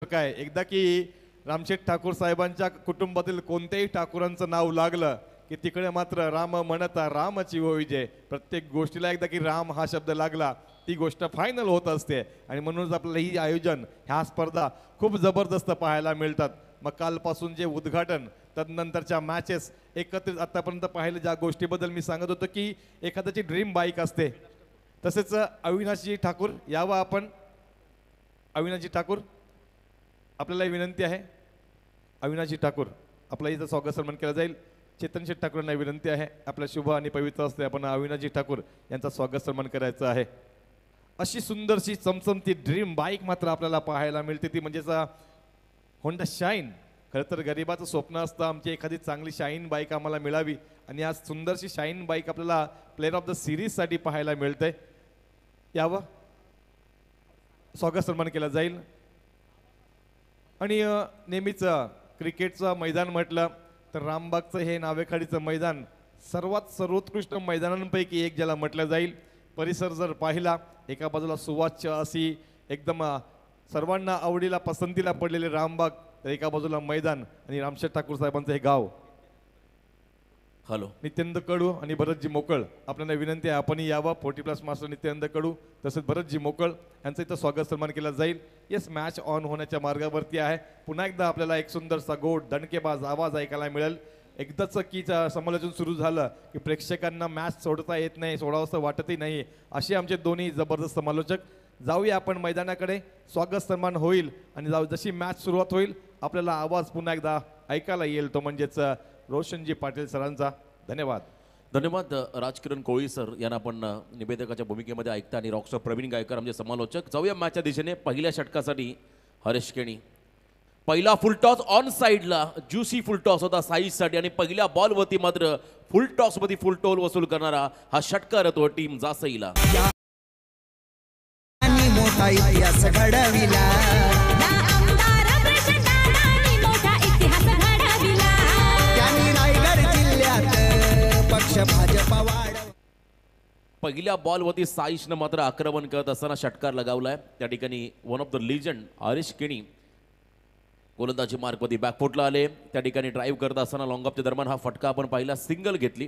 काय एकदा की रामशेठ ठाकूर साहेबांच्या कुटुंबातील कोणत्याही ठाकूरांचं नाव लागलं की तिकडे मात्र राम म्हणता रामची हो विजय. प्रत्येक गोष्टीला एकदा की राम हा शब्द लागला ती गोष्ट फायनल होत असते आणि म्हणूनच आपल्याला ही आयोजन ह्या स्पर्धा खूप जबरदस्त पाहायला मिळतात. मग कालपासून जे उद्घाटन तदनंतरच्या मॅचेस एकत्रित आतापर्यंत पाहिलं ज्या गोष्टीबद्दल मी सांगत होतो की एखाद्याची ड्रीम बाईक असते तसेच अविनाशजी ठाकूर यावं आपण. अविनाशजी ठाकूर आपल्याला विनंती आहे. अविनाशजी ठाकूर आपला इथं स्वागत सन्मान केला जाईल. चेतन शेठ ठाकूरांना विनंती आहे आपल्या शुभ आणि पवित्र असते आपण अविनाशजी ठाकूर यांचा स्वागत सन्मान करायचा आहे. अशी सुंदरशी चमचमती ड्रीम बाईक मात्र आपल्याला पाहायला मिळते ती म्हणजेच होंडा शाईन. खरं तर गरिबाचं स्वप्न असतं आमची एखादी चांगली शाईन बाईक आम्हाला मिळावी आणि आज सुंदरशी शाईन बाईक आपल्याला प्लेअर ऑफ द सिरीजसाठी पाहायला मिळते. यावं स्वागत सन्मान केला जाईल. आणि नेहमीच क्रिकेटचं मैदान म्हटलं तर रामबागचं हे नावेखाडीचं मैदान सर्वोत्कृष्ट मैदानांपैकी एक ज्याला म्हटलं जाईल. परिसर जर पाहिला एका बाजूला सुवाच्य अशी एकदम सर्वांना आवडीला पसंतीला पडलेले रामबाग तर एका बाजूला मैदान आणि रामशेठ ठाकूर साहेबांचं हे गाव. हॅलो नित्यानंद कडू आणि भरतजी मोकळ आपल्याला विनंती आहे आपणही यावं. 40+ मास्टर नित्यानंद कडू तसेच भरतजी मोकळ यांचं इथं स्वागत सन्मान केला जाईल. येस मॅच ऑन होण्याच्या मार्गावरती आहे. पुन्हा एकदा आपल्याला एक सुंदरसा गोड दणकेबाज आवाज ऐकायला मिळेल. एकदाच की समालोचन सुरू झालं की प्रेक्षकांना मॅच सोडता येत नाही सोडावंसं वाटतही नाही असे आमचे दोन्ही जबरदस्त समालोचक. जाऊया आपण मैदानाकडे. स्वागत सन्मान होईल आणि जशी मॅच सुरुवात होईल आपल्याला आवाज पुन्हा एकदा ऐकायला येईल तो म्हणजेच रोशनजी पाटील सरांचा. धन्यवाद. धन्यवाद राजकिरण कोळी सर यांना आपण निवेदकाच्या भूमिकेमध्ये ऐकता आणि रॉकस्टार प्रवीण गायकर आमचे समालोचक. जाऊया मॅचच्या दिशेने. पहिल्या षटकासाठी हरेश केणी. पहिला फुलटॉस ऑन साईडला ज्युसी फुलटॉस होता साईजसाठी आणि पहिल्या बॉलवरती मात्र फुलटॉसमध्ये फुलटोल वसूल करणारा हा षटकार तो टीम जासईला. मोठा इतिहास घडविला त्यांनी रायगड जिल्ह्यात पक्ष भाजपा वाढ. पहिल्या बॉलवरती साईशनं मात्र आक्रमण करत असताना षटकार लगावलाय. त्या ठिकाणी one of the legend Harish Keni गोलंदाजी मार्कमध्ये बॅकफुटला आले. त्या ठिकाणी ड्राईव्ह करत असताना लॉंग ऑफच्या दरम्यान हा फटका आपण पाहिला. सिंगल घेतली.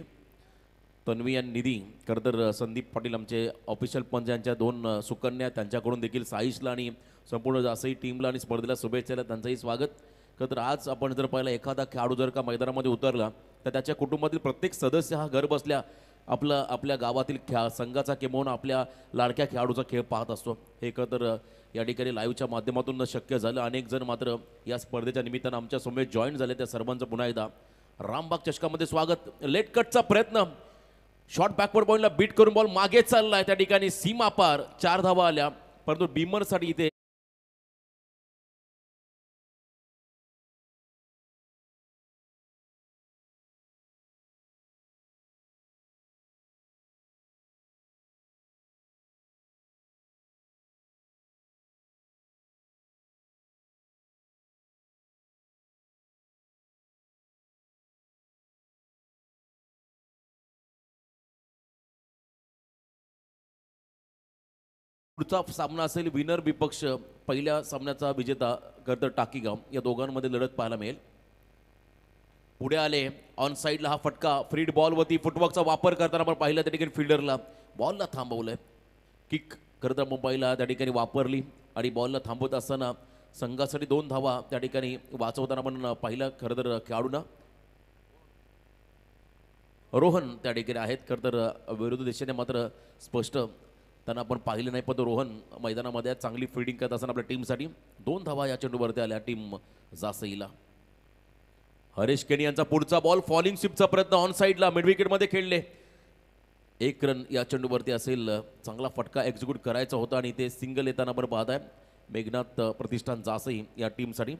तन्वी आणि निधी खरं तर संदीप पाटील आमचे ऑफिशियल पंच यांच्या 2 सुकन्या त्यांच्याकडून देखील साईशला आणि संपूर्ण जासई टीमला आणि स्पर्धेला शुभेच्छा त्यांचंही स्वागत. खरं तर आज आपण जर पाहिलं एखादा खेळाडू जर का मैदानामध्ये उतरला तर त्याच्या कुटुंबातील प्रत्येक सदस्य हा घर बसल्या आपल्या गावातील संघाचा किंवा आपल्या लाडक्या खेळाडूचा खेळ पाहत असतो. हे खरं तर या ठिकाणी लाईव्हच्या माध्यमातून शक्य झालं. अनेक जण मात्र या स्पर्धेच्या निमित्तानं आमच्या समोर जॉईन झाले. त्या सर्वांचं पुन्हा एकदा रामबाग चषकामध्ये स्वागत. लेट कटचा प्रयत्न शॉर्ट बॅकवर्ड बॉलला बीट करून बॉल मागे चाललाय. त्या ठिकाणी सीमा पार 4 धावा आल्या परंतु बीमरसाठी इथे पुढचा सामना असेल विनर विपक्ष. पहिल्या सामन्याचा विजेता कर्तर टाकीगाव या दोघांमध्ये लढत पाहायला मिळेल. पुढे आले ऑन साईडला हा फटका फ्रीड बॉलवरती फुटवर्कचा वापर करताना आपण पाहिलं. त्या ठिकाणी फिल्डरला बॉलला थांबवलंय. किक करता मुंबईला त्या ठिकाणी वापरली आणि बॉलला थांबवत असताना संघासाठी 2 धावा त्या ठिकाणी वाचवताना आपण पाहिलं. खरं तर खेळाडूंना रोहन त्या ठिकाणी आहेत. खरं तर विरुद्ध दिशेने मात्र स्पष्ट त्यांना आपण पाहिलं नाही पण तो रोहन मैदानामध्ये चांगली फिल्डिंग करत असताना आपल्या टीमसाठी 2 धावा या चेंडूवरती आल्या टीम जासईला. हरीश केणी यांचा पुढचा बॉल फॉलिंग स्वीपचा प्रयत्न ऑन साईडला मिड विकेटमध्ये खेळले. 1 रन या चेंडूवरती असेल. चांगला फटका एक्झिक्यूट करायचा होता आणि ते सिंगल येताना आपण पाहत आहे. मेघनाथ प्रतिष्ठान जासई या टीमसाठी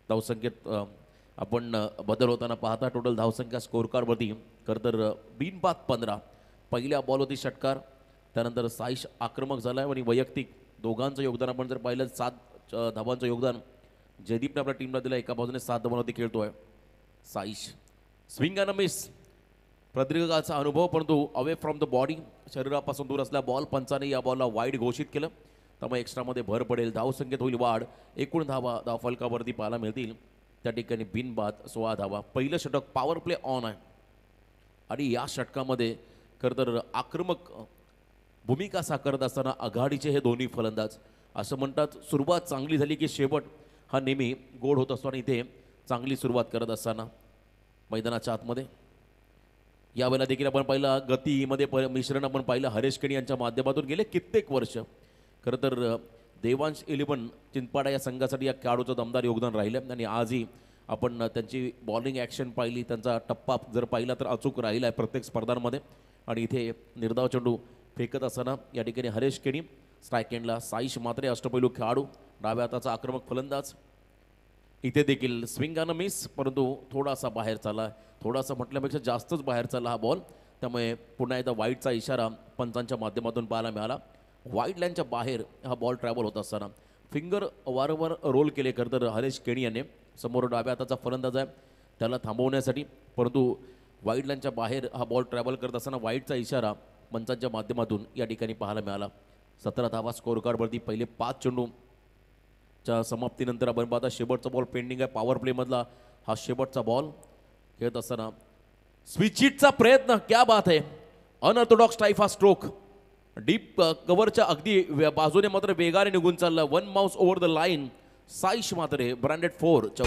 धावसंख्येत आपण बदल होताना पाहता. टोटल धावसंख्या स्कोर कार्डवरती खरं तर बिनबाद 15. पहिल्या बॉलवरती षटकार त्यानंतर साईश आक्रमक झाला आहे आणि वैयक्तिक दोघांचं योगदान आपण जर पाहिलं 7 धावांचं योगदान जयदीपने आपल्या टीमला दिलं. एका बाजूने 7 धावांवरती खेळतोय साईश. स्विंग अँड मिस प्रदीर्घकाळचा अनुभव परंतु अवे फ्रॉम द बॉडी शरीरापासून दूर असल्या बॉल पंचाने या बॉलला वाईड घोषित केलं. त्यामुळे एक्स्ट्रामध्ये भर पडेल, धावसंख्येत होईल वाढ, एकूण धावा धावफलकावरती पाहायला मिळतील. त्या ठिकाणी बिनबाद 16 धावा. पहिलं षटक पॉवर प्ले ऑन आहे आणि या षटकामध्ये खरं तर आक्रमक भूमिका साकारत असताना आघाडीचे हे दोन्ही फलंदाज. असं म्हणतात सुरुवात चांगली झाली की शेवट हा नेहमी गोड होत असतो आणि इथे चांगली सुरुवात करत असताना मैदानाच्या आतमध्ये यावेळेला देखील आपण पाहिलं गतीमध्ये मिश्रण आपण पाहिलं हरेश केणी यांच्या माध्यमातून गेले कित्येक वर्ष. खरं तर देवांश 11 चिंचपाडा या संघासाठी या खेळाडूचं दमदार योगदान राहिलं आणि आजही आपण त्यांची बॉलिंग ॲक्शन पाहिली, त्यांचा टप्पा जर पाहिला तर अचूक राहिला आहे प्रत्येक स्पर्धांमध्ये. आणि इथे निर्धाव चेंडू फेकत असताना या ठिकाणी हरेश केणी, स्ट्राईक एंडला साईश मात्रे अष्टपैलू खेळाडू, डाव्या हाताचा आक्रमक फलंदाज. इथे देखील स्विंग आणि मिस, परंतु थोडासा बाहेर चालला, थोडासा म्हटल्यापेक्षा जास्तच बाहेर चालला हा बॉल. त्यामुळे पुन्हा एकदा वाईटचा इशारा पंचांच्या माध्यमातून पाहायला मिळाला. वाईट लाईनच्या बाहेर हा बॉल ट्रॅव्हल होत असताना फिंगर वारंवार रोल केले खरं तर हरेश केणी याने. समोर डाव्या हाताचा फलंदाज आहे त्याला थांबवण्यासाठी, परंतु वाईट लाईनच्या बाहेर हा बॉल ट्रॅव्हल करत असताना वाईटचा इशारा पंचांच्या माध्यमातून या ठिकाणी पाहायला मिळाला. 17 धावा स्कोअर कार्डवरती पहिले 5 चेंडूच्या समाप्तीनंतर आपण पाहता शेवटचा बॉल पेंडिंग आहे. पॉवर प्लेमधला हा शेवटचा बॉल खेळत असताना स्विचिटचा प्रयत्न, क्या बात आहे, अनऑर्थोडॉक्स टाईप हा स्ट्रोक डीप कव्हरच्या अगदी बाजूने मात्र वेगाने निघून चालला. 1 bounce over the line, Saish Mhatre branded 4.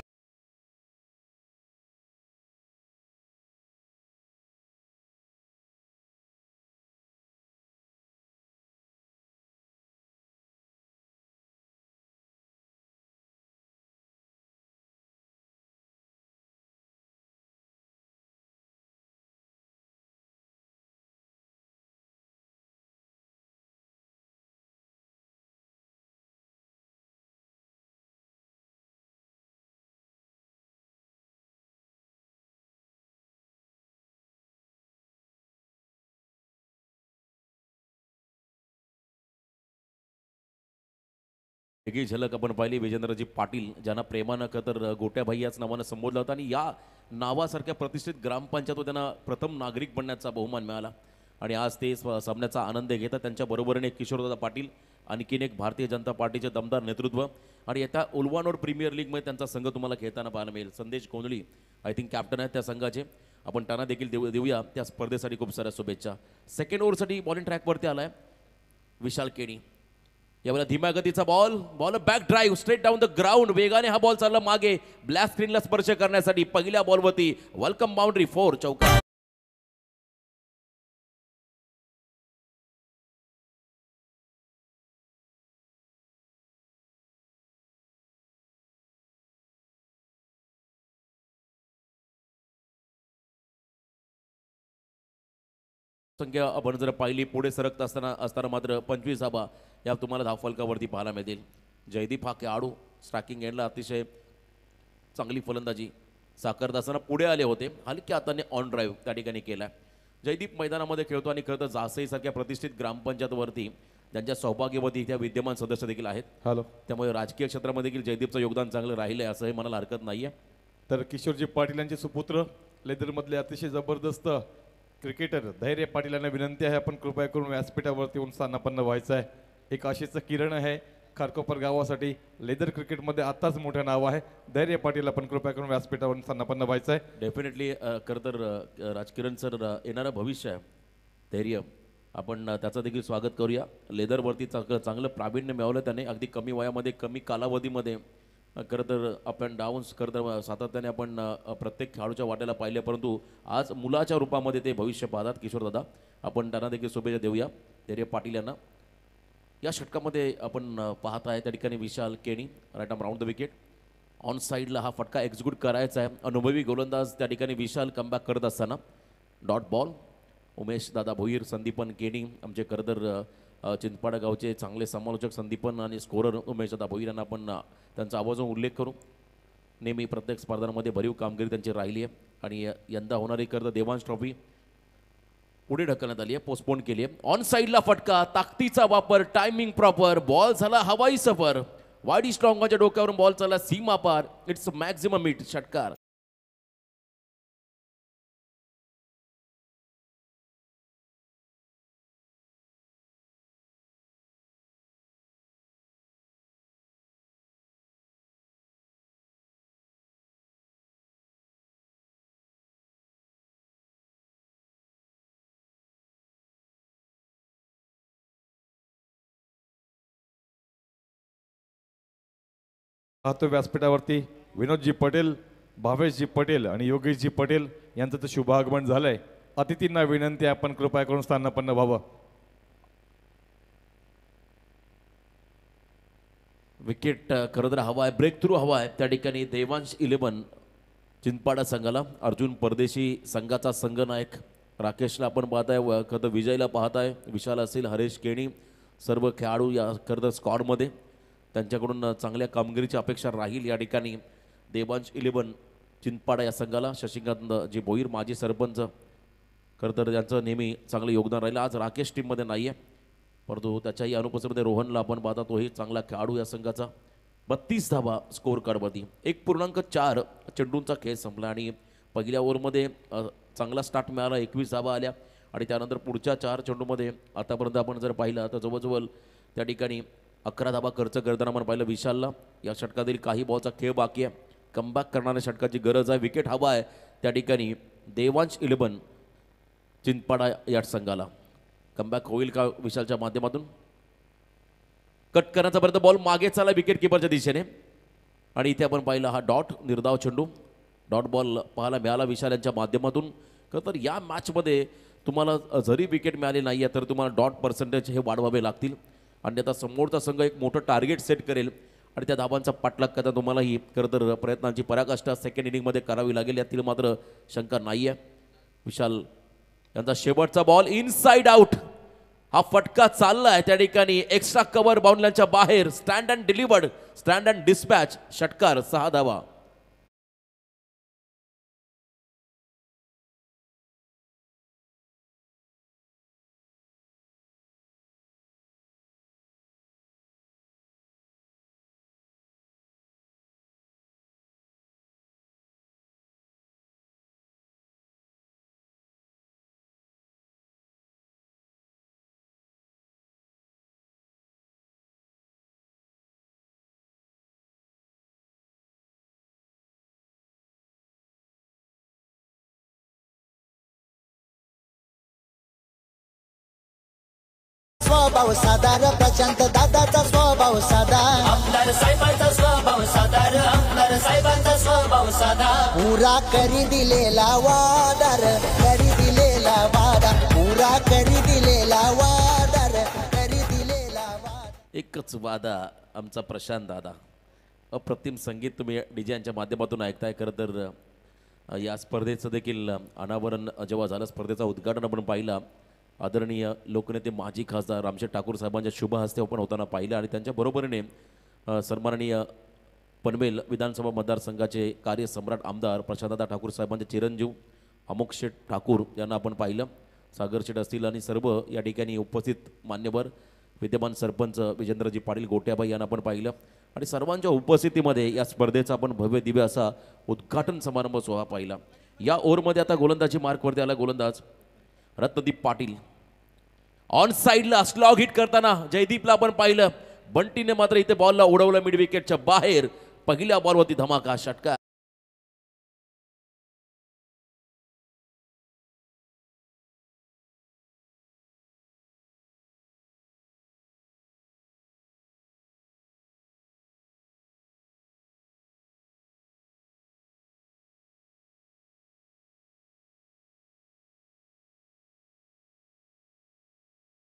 वेगळी झलक आपण पाहिली विजेंद्रजी पाटील, ज्यांना प्रेमानं तर गोट्या भाई याच नावानं संबोधलं होतं आणि या नावासारख्या प्रतिष्ठित ग्रामपंचायत त्यांना प्रथम नागरिक बनण्याचा बहुमान मिळाला आणि आज ते सामन्याचा आनंद घेतात. त्यांच्या बरोबरीने किशोरदादा पाटील, आणखीन एक भारतीय जनता पार्टीचे दमदार नेतृत्व आणि येत्या उलवानोर प्रीमियर लीगमध्ये त्यांचा संघ तुम्हाला खेळताना पाहायला मिळेल. संदेश कोंदळी आय थिंक कॅप्टन आहेत त्या संघाचे, आपण त्यांना देखील देऊया त्या स्पर्धेसाठी खूप साऱ्या शुभेच्छा. सेकंड ओव्हरसाठी बॉलिंग ट्रॅकवरती आलाय विशाल केणी. यावेळेला धीम्या गतीचा ball back drive straight down the ground, वेगाने हा बॉल चालला मागे ब्लॅक स्क्रीनला स्पर्श करण्यासाठी. पहिल्या बॉलवरती वेलकम बाउंड्री 4 चौकार. संख्या आपण जर पाहिली पुढे सरकत असताना मात्र 25 धावा या तुम्हाला धावफलकावरती पाहायला मिळतील. जयदीप हा खेळाडू स्ट्रायकिंग एंडला अतिशय चांगली फलंदाजी साकारत असताना पुढे आले होते, हलक्या हाताने ऑन ड्राईव्ह त्या ठिकाणी केला. जयदीप मैदानामध्ये खेळतो आणि खरं तर जासईसारख्या प्रतिष्ठित ग्रामपंचायतवरती ज्यांच्या सौभाग्यवती इथे विद्यमान सदस्य देखील आहेत. हॅलो. त्यामुळे राजकीय क्षेत्रामध्ये देखील जयदीपचं योगदान चांगलं राहिलं आहे असंही म्हणायला हरकत नाही आहे. तर किशोरजी पाटील यांचे सुपुत्र लेदरमधले अतिशय जबरदस्त क्रिकेटर धैर्य पाटील यांना विनंती आहे आपण कृपया करून व्यासपीठावरती येऊन स्थानापन्न व्हायचं आहे. एक आशेचं किरण आहे खारकोपर गावासाठी, लेदर क्रिकेटमध्ये आताच मोठं नाव आहे. धैर्य पाटील आपण कृपया करून व्यासपीठावरून स्थानापन्न व्हायचं आहे. डेफिनेटली खरं तर राजकिरण सर येणारं भविष्य आहे धैर्य, आपण त्याचं देखील स्वागत करूया. लेदरवरती चांगलं प्रावीण्य मिळवलं त्याने अगदी कमी वयामध्ये कमी कालावधीमध्ये. खरं तर अप अँड डाऊन्स खरं तर सातत्याने आपण प्रत्येक खेळाडूच्या वाट्याला पाहिले, परंतु आज मुलाच्या रूपामध्ये ते भविष्य पाहतात किशोरदादा. आपण त्यांना देखील शुभेच्छा देऊया धैर्य पाटील यांना. या षटकामध्ये आपण पाहत आहे त्या ठिकाणी Vishal Keni right arm round the wicket. On साईडला हा फटका एक्झिक्यूट करायचा आहे. अनुभवी गोलंदाज त्या ठिकाणी विशाल कमबॅक करत असताना डॉट बॉल. उमेश दादा भोईर, संदीपन केणी आमचे खरं तर चिंचपाडा गावचे चांगले समालोचक संदीपन आणि स्कोरर उमेश दादा भोईर यांना आपण त्यांचा आवाजाने उल्लेख करू. नेहमी प्रत्येक स्पर्धांमध्ये भरीव कामगिरी त्यांची राहिली आहे आणि यंदा होणारी करता देवांश ट्रॉफी पुढे ढकलण्यात आली आहे, पोस्टपोन केली आहे. ऑन साईडला फटका, ताकदीचा वापर, टायमिंग प्रॉपर, बॉल झाला हवाई सफर, वाडी स्ट्रॉंगच्या डोक्यावरून बॉल चालला सीमा पार. इट्स मॅक्झिमम हिट, षटकार. पाहतो व्यासपीठावरती विनोदजी पटेल, भावेशजी पटेल आणि योगेशजी पटेल यांचं तर शुभागमन झालंय. अतिथींना विनंती आहे, आपण कृपया करून स्थानापन्न व्हावं. विकेट खरं तर हवा आहे, ब्रेक थ्रू हवा आहे त्या ठिकाणी. देवांश 11 चिंचपाडा संघाला. अर्जुन परदेशी संघाचा संघनायक राकेशला आपण पाहताय, खरं तर विजयला पाहताय, विशाल असेल, हरेश केणी, सर्व खेळाडू या खरं तर स्क्वॉडमध्ये. त्यांच्याकडून चांगल्या कामगिरीची अपेक्षा राहील या ठिकाणी. देवांश 11 चिंचपाडा या संघाला. शशिकांत जी भोईर माजी सरपंच, खरं तर त्यांचं नेहमी चांगलं योगदान राहिलं. आज राकेश टीममध्ये नाही आहे, परंतु त्याच्याही अनुपस्थितीमध्ये रोहनला आपण पाहता, तोही चांगला खेळाडू या संघाचा. 32 धावा स्कोअर कार्डवरती. 1.4 चेंडूंचा खेळ संपला आणि पहिल्या ओव्हरमध्ये चांगला स्टार्ट मिळाला. 21 धावा आल्या आणि त्यानंतर पुढच्या 4 चेंडूमध्ये आतापर्यंत आपण जर पाहिलं तर जवळजवळ त्या ठिकाणी 11 धावा खर्च करताना आपण पाहिलं विशालला. या षटकातील काही बॉलचा खेळ बाकी आहे, कमबॅक करणाऱ्या षटकाची गरज आहे. विकेट हवा आहे त्या ठिकाणी देवांश 11 चिंचपाडा या संघाला. कमबॅक होईल का विशालच्या माध्यमातून? कट करण्याचा पर्यंत बॉल मागे चालला विकेट किपरच्या दिशेने आणि इथे आपण पाहिला हा डॉट निर्धाव चेंडू. डॉट बॉल पाहायला मिळाला विशाल यांच्या माध्यमातून. खरं तर या मॅचमध्ये तुम्हाला जरी विकेट मिळाली नाही आहे तर तुम्हाला डॉट पर्सेंटेज हे वाढवावे लागतील. अन्यथा समोरचा संघ एक मोठं टार्गेट सेट करेल आणि त्या धाबांचा पाठलाग करता तुम्हालाही खरं तर प्रयत्नांची पराकाष्ठा सेकंड इनिंगमध्ये करावी लागेल, यातील मात्र शंका नाही आहे. विशाल यांचा शेवटचा बॉल इनसाइड आउट. हा फटका चाललाय त्या ठिकाणी एक्स्ट्रा कव्हर बाउंड्रीच्या बाहेर. Stand and delivered, stand and dispatch. षटकार 6 धावा. स्वभाव साधार प्रशांत दादाचा स्वभाव साधा. आमदार साहेबांचा स्वभाव साधार, आमदार साहेबांचा स्वभाव साधा. पुरा करी दिलेला वादार, करी दिलेला वादा, पुरा करी दिलेला वादार, करी दिलेला वादा. एकच वादा आमचा प्रशांत दादा. अप्रतिम संगीत तुम्ही डीजे यांच्या माध्यमातून ऐकताय. खरं तर या स्पर्धेचं देखील अनावरण जेव्हा झालं, स्पर्धेचा उद्घाटन आपण पाहिला, आदरणीय लोकनेते माजी खासदार रामशेठ ठाकूर साहेबांच्या शुभ हस्ते आपण होताना पाहिलं आणि त्यांच्या बरोबरीने सन्माननीय पनवेल विधानसभा मतदारसंघाचे कार्यसम्राट आमदार प्रशांतदादा ठाकूर साहेबांचे चिरंजीव अमोक शेठ ठाकूर यांना आपण पाहिलं. सागर शेठ असतील आणि सर्व या ठिकाणी उपस्थित मान्यवर, विद्यमान सरपंच विजेंद्रजी पाटील गोट्याबाई यांना आपण पाहिलं आणि सर्वांच्या उपस्थितीमध्ये या स्पर्धेचा आपण भव्य दिव्य असा उद्घाटन समारंभ सोहळा पाहिला. या ओव्हरमध्ये आता गोलंदाजी मार्कवरती आला गोलंदाज रत्नदीप पाटील. ऑन साईडला स्लॉग हिट करताना जयदीपला आपण पाहिलं. बंटीने मात्र इथे बॉलला उडवलं मिड विकेटच्या बाहेर. पहिल्या बॉलवरती धमाका षटकार.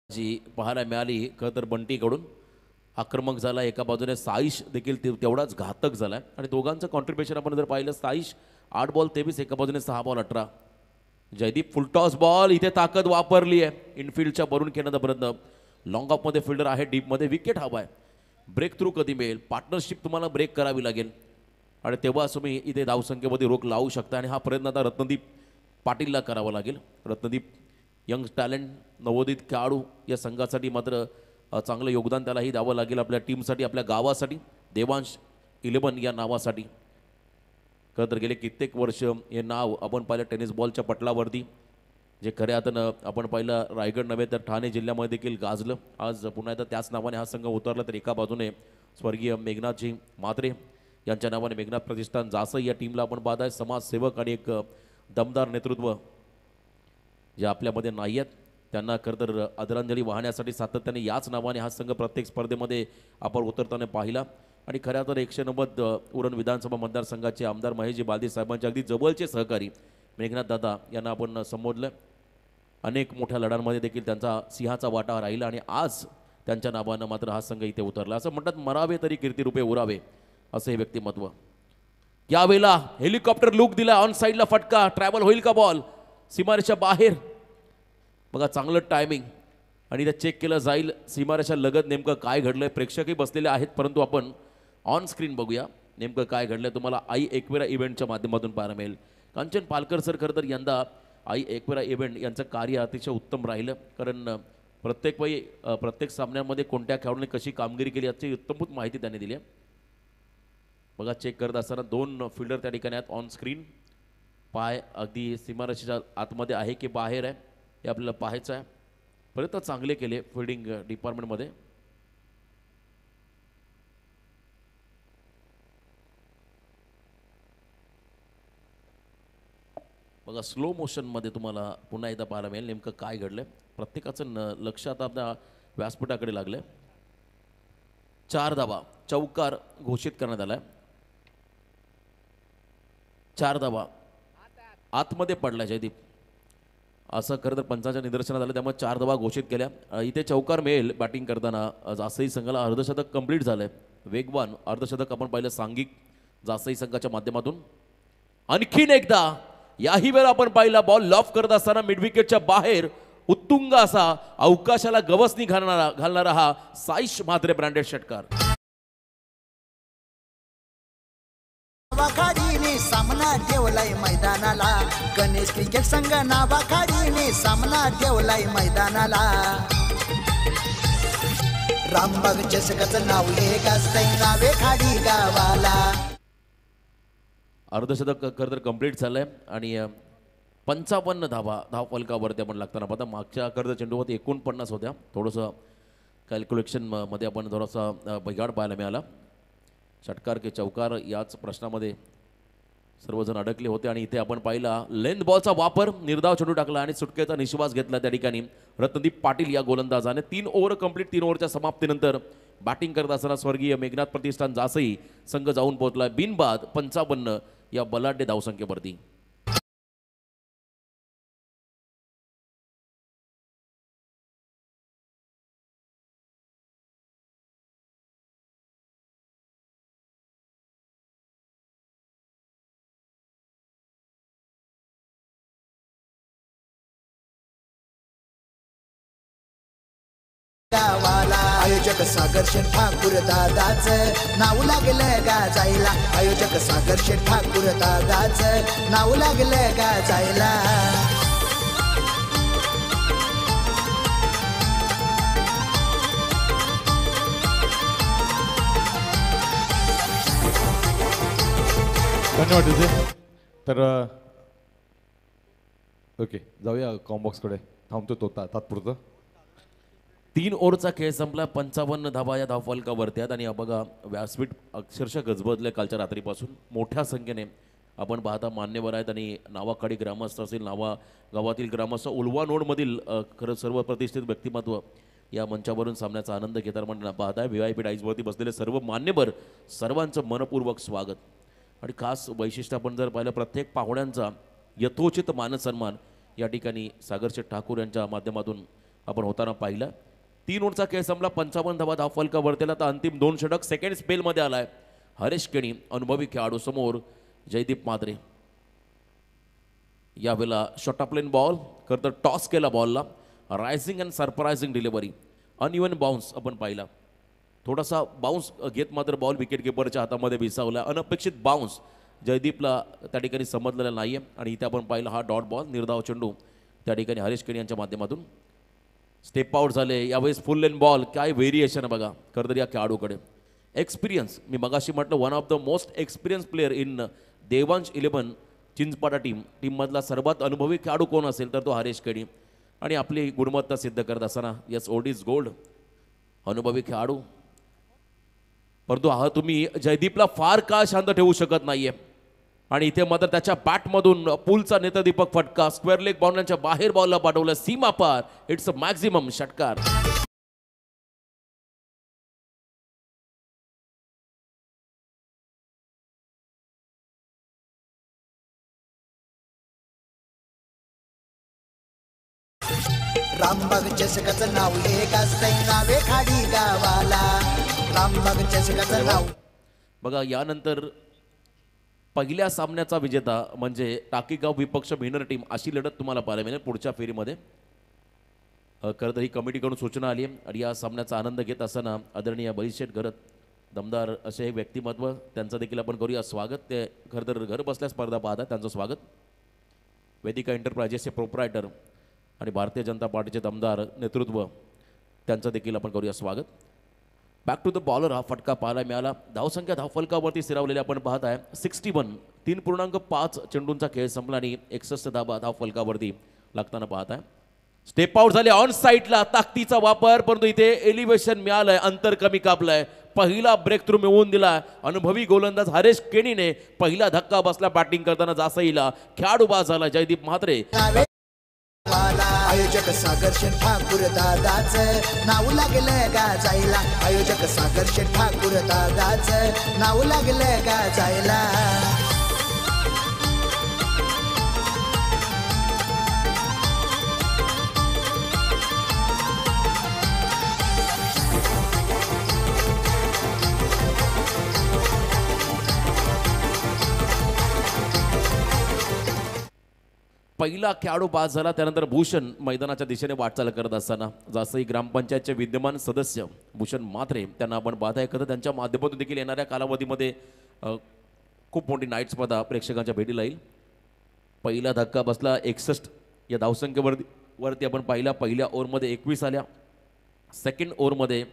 जी पाहायला मिळाली खरं तर बंटीकडून. आक्रमक झाला एका बाजूने, साईश देखील तेवढाच घातक झाला आणि दोघांचं कॉन्ट्रीब्युशन आपण जर पाहिलं, साईश 8 बॉल 23, एका बाजूने 6 बॉल 18. जयदीप फुलटॉस बॉल, इथे ताकद वापरली आहे इनफिल्डच्या भरून खेळण्याचा प्रयत्न. लॉंग ऑफमध्ये फिल्डर आहे, डीपमध्ये विकेट हवा आहे. ब्रेक थ्रू कधी मिळेल? पार्टनरशिप तुम्हाला ब्रेक करावी लागेल आणि तेव्हा तुम्ही इथे धावसंख्येमध्ये रोख लावू शकता आणि हा प्रयत्न आता रत्नदीप पाटीलला करावा लागेल. रत्नदीप यंग टॅलेंट, नवोदित खेळाडू, या संघासाठी मात्र चांगलं योगदान त्यालाही द्यावं लागेल, आपल्या टीमसाठी, आपल्या गावासाठी. देवांश 11 या नावासाठी. खरं तर गेले कित्येक वर्ष हे नाव आपण पाहिलं टेनिस बॉलच्या पटलावरती, जे खऱ्या अर्थानं आपण पाहिलं रायगड नव्हे तर ठाणे जिल्ह्यामध्ये देखील गाजलं. आज पुन्हा एकदा त्याच नावाने हा संघ उतरला. तर एका बाजूने स्वर्गीय मेघनाथजी म्हात्रे यांच्या नावाने मेघनाथ प्रतिष्ठान जासई या टीमला आपण पाहत आहे. समाजसेवक आणि एक दमदार नेतृत्व जे आपल्यामध्ये नाही आहेत, त्यांना खरं तर आदरांजली वाहण्यासाठी सातत्याने याच नावाने हा संघ प्रत्येक स्पर्धेमध्ये आपण उतरताना पाहिला आणि खऱ्या तर 190 उरण विधानसभा मतदारसंघाचे आमदार महेशजी बालदी साहेबांचे अगदी जवळचे सहकारी मेघनाथ दादा यांना आपण संबोधलं. अनेक मोठ्या लढांमध्ये देखील त्यांचा सिंहाचा वाटा राहिला आणि आज त्यांच्या नावानं मात्र हा संघ इथे उतरला. असं म्हणतात मरावे तरी कीर्तिरूपे उरावे असं हे व्यक्तिमत्व. यावेळेला हेलिकॉप्टर लुक दिला, ऑन साईडला फटका, ट्रॅव्हल होईल का बॉल सीमारेषा बाहेर. बघा चांगलं टायमिंग आणि त्या चेक केलं जाईल सीमारेषा लगत नेमकं काय घडलंय. प्रेक्षकही बसलेले आहेत परंतु आपण ऑन स्क्रीन बघूया नेमकं काय घडलंय. तुम्हाला आई एकवेरा इव्हेंटच्या माध्यमातून पाहायला मिळेल. कांचन पालकर सर खरं तर यंदा आई एकवेरा इव्हेंट यांचं कार्य अतिशय उत्तम राहिलं, कारण प्रत्येक सामन्यामध्ये कोणत्या खेळाडूने कशी कामगिरी केली याची उत्तमभूत माहिती त्यांनी दिली आहे. बघा चेक करत असताना 2 फिल्डर त्या ठिकाणी आहेत ऑन स्क्रीन. पाय अगदी सीमारेषेच्या आतमध्ये आहे की बाहेर आहे हे आपल्याला पाहायचं आहे. प्रयत्न चांगले केले फिल्डिंग डिपार्टमेंटमध्ये. बघा स्लो मोशनमध्ये तुम्हाला पुन्हा एकदा पाहायला मिळेल नेमकं काय घडलंय. प्रत्येकाचं लक्ष आता आपल्या व्यासपीठाकडे लागलंय. 4 धावा चौकार घोषित करण्यात आलाय. 4 धावा आतमध्ये पडलाय जयदीप असं खरं तर पंचांच्या निदर्शनात आलं, त्यामुळे 4 धावा घोषित केल्या. इथे चौकार मिळेल बॅटिंग करताना. जासई संघाला अर्धशतक कंप्लीट झालंय. वेगवान अर्धशतक आपण पाहिलं सांघिक जासई संघाच्या माध्यमातून. आणखीन एकदा याही वेळा आपण पाहिला बॉल लॉफ करत असताना मिड विकेटच्या बाहेर उत्तुंग असा अवकाशाला गवसणी घालणारा हा साईश म्हात्रे ब्रँडेड षटकार. नावाखाडीने सामना ठेवलाय मैदानाला, गणेश क्रिकेट संघ नावाखाडीने सामना ठेवलाय मैदानाला. रामबाग चषकाचं नाव एक असतंय नावे खाडी गावाला. अर्धशतक खरं तर कंप्लीट झालंय आणि 55 धावफलकावरती आपण लागताना पाहता. मागच्या कर्ज चेंडूवरती 49 होत्या. थोडंसं कॅल्क्युलेशनमध्ये आपण थोडासा बिघाड पाहायला मिळाला. षटकार की चौकार याच प्रश्नामध्ये सर्वजण अडकले होते आणि इथे आपण पाहिला लेंथ बॉलचा वापर, निर्धाव चेंडू टाकला आणि सुटकेचा निश्वास घेतला त्या ठिकाणी रत्नदीप पाटील या गोलंदाजाने. 3 ओव्हर कंप्लीट. 3 ओव्हरच्या समाप्तीनंतर बॅटिंग करत असताना स्वर्गीय मेघनाथ प्रतिष्ठान जासई संघ जाऊन पोहोचला बिनबाद 55 या बलाढ्य धावसंख्येवरती. गावाला आयोजक सागर शेठ ठाकूर दादाच नाव लागलं गाजायला. आयोजक सागर शेठ ठाकूर दादाच नाव लागलं गाजायला. धन्यवाद तुझे. तर ओके जाऊया कॉम्बॉक्सकडे. थांबतो तो तात्पुरतं. 3 ओव्हरचा खेळ संपला. 55 धावा या धावफलकावरती आहेत आणि बघा व्यासपीठ अक्षरशः गजबजले कालच्या रात्रीपासून. मोठ्या संख्येने आपण पाहता मान्यवर आहेत आणि नावाखाडी ग्रामस्थ असेल, नावा गावातील ग्रामस्थ, उलवा नोडमधील खरं सर्व प्रतिष्ठित व्यक्तिमत्व या मंचावरून सामन्याचा आनंद घेताना म्हणून पाहताय. VIP डाईजवरती बसलेले सर्व मान्यवर सर्वांचं मनपूर्वक स्वागत. आणि खास वैशिष्ट्य आपण जर पाहिलं प्रत्येक पाहुण्यांचा यथोचित मानसन्मान या ठिकाणी सागरशेठ ठाकूर यांच्या माध्यमातून आपण होताना पाहिलं. 3 ओव्हरचा खेळ संपला. 55 धावा धावफलकावरतीला. तर अंतिम 2 षटक सेकंड स्पेलमध्ये आलाय हरेश केणी अनुभवी खेळाडू समोर जयदीप म्हात्रे. यावेळेला शॉर्ट ऑफ लेन बॉल खरं तर टॉस केला बॉलला. Rising and surprising delivery. Uneven bounce आपण पाहिला. थोडासा बाउन्स घेत मात्र बॉल विकेट किपरच्या हातामध्ये विसावला. अनपेक्षित बाउन्स जयदीपला त्या ठिकाणी समजलेला नाही आहे आणि इथे आपण पाहिलं हा डॉट बॉल निर्धाव चेंडू त्या ठिकाणी हरेश केणी यांच्या माध्यमातून स्टेप आउट झाले. यावेळेस फुल लेन बॉल. काय व्हेरिएशन आहे बघा खरं तर या खेळाडूकडे. एक्सपिरियन्स मी मगाशी म्हटलं one of the most experience player in Devansh 11 Chinchpada टीममधला सर्वात अनुभवी खेळाडू कोण असेल तर तो हरेश केणी. आणि आपली गुणवत्ता सिद्ध करत असताना यस ओल्ड इज गोल्ड. अनुभवी खेळाडू. परंतु हा तुम्ही जयदीपला फार काळ शांत ठेवू शकत नाहीये आणि इथे मात्र त्याच्या बॅटमधून पूलचा नेत्रदीपक फटका स्क्वेअर लेग बाउंड्रीच्या बाहेर बॉलला पाठवलं सीमा पार. इट्स अ मॅक्झिमम षटकार. रामबाग चषकाचं नाव एक असतंय नावे खाडी गावाला रामबाग चषकाचं नाव. बघा यानंतर पहिल्या सामन्याचा विजेता म्हणजे टाकीगाव विपक्ष भिनर टीम अशी लढत तुम्हाला पाहायला मिळेल पुढच्या फेरीमध्ये. खरं तर ही कमिटीकडून सूचना आली आहे आणि या सामन्याचा आनंद घेत असताना आदरणीय बळीशेठ घरत दमदार असे हे व्यक्तिमत्व त्यांचं देखील आपण करूया स्वागत. ते खरं तर घर बसल्या स्पर्धा पाहतात त्यांचं स्वागत. वेदिका एंटरप्राइजेसचे प्रोप्रायटर आणि भारतीय जनता पार्टीचे दमदार नेतृत्व त्यांचं देखील आपण करूया स्वागत. बॅक टू द बॉलर हा फटका पाहायला मिळाला. धावसंख्या धावफलकावरती स्थिरावलेली आपण पाहत आहे 61. 3.5 चेंडूंचा खेळ संपला आणि 61 धावा धावफलकावरती लागताना पाहत आहे. स्टेप आउट झाले ऑन साईडला ताकदीचा वापर परंतु इथे एलिव्हेशन मिळालंय अंतर कमी कापलंय. पहिला ब्रेक थ्रू मिळवून दिला अनुभवी गोलंदाज हरेश केणीने. पहिला धक्का बसला बॅटिंग करताना जासईला. खेळाडू बाद झाला जयदीप म्हात्रे. आयोजक सागर शेठ ठाकूर दादाच नाव लागलं गाजायला आयोजक सागर शेठ ठाकूर दादाच नाव लागलं गाजायला. पहिला खेळाडू बाद झाला. त्यानंतर भूषण मैदानाच्या दिशेने वाटचाल करत असताना जासई ग्रामपंचायतचे विद्यमान सदस्य भूषण म्हात्रे त्यांना आपण बाधा ऐकत त्यांच्या माध्यमातून देखील येणाऱ्या कालावधीमध्ये खूप मोठी नाईट स्पर्धा प्रेक्षकांच्या भेटीला येईल. पहिला धक्का बसला 61 या धावसंख्येवरती आपण पाहिला. पहिल्या ओव्हरमध्ये 21 आल्या. सेकंड ओव्हरमध्ये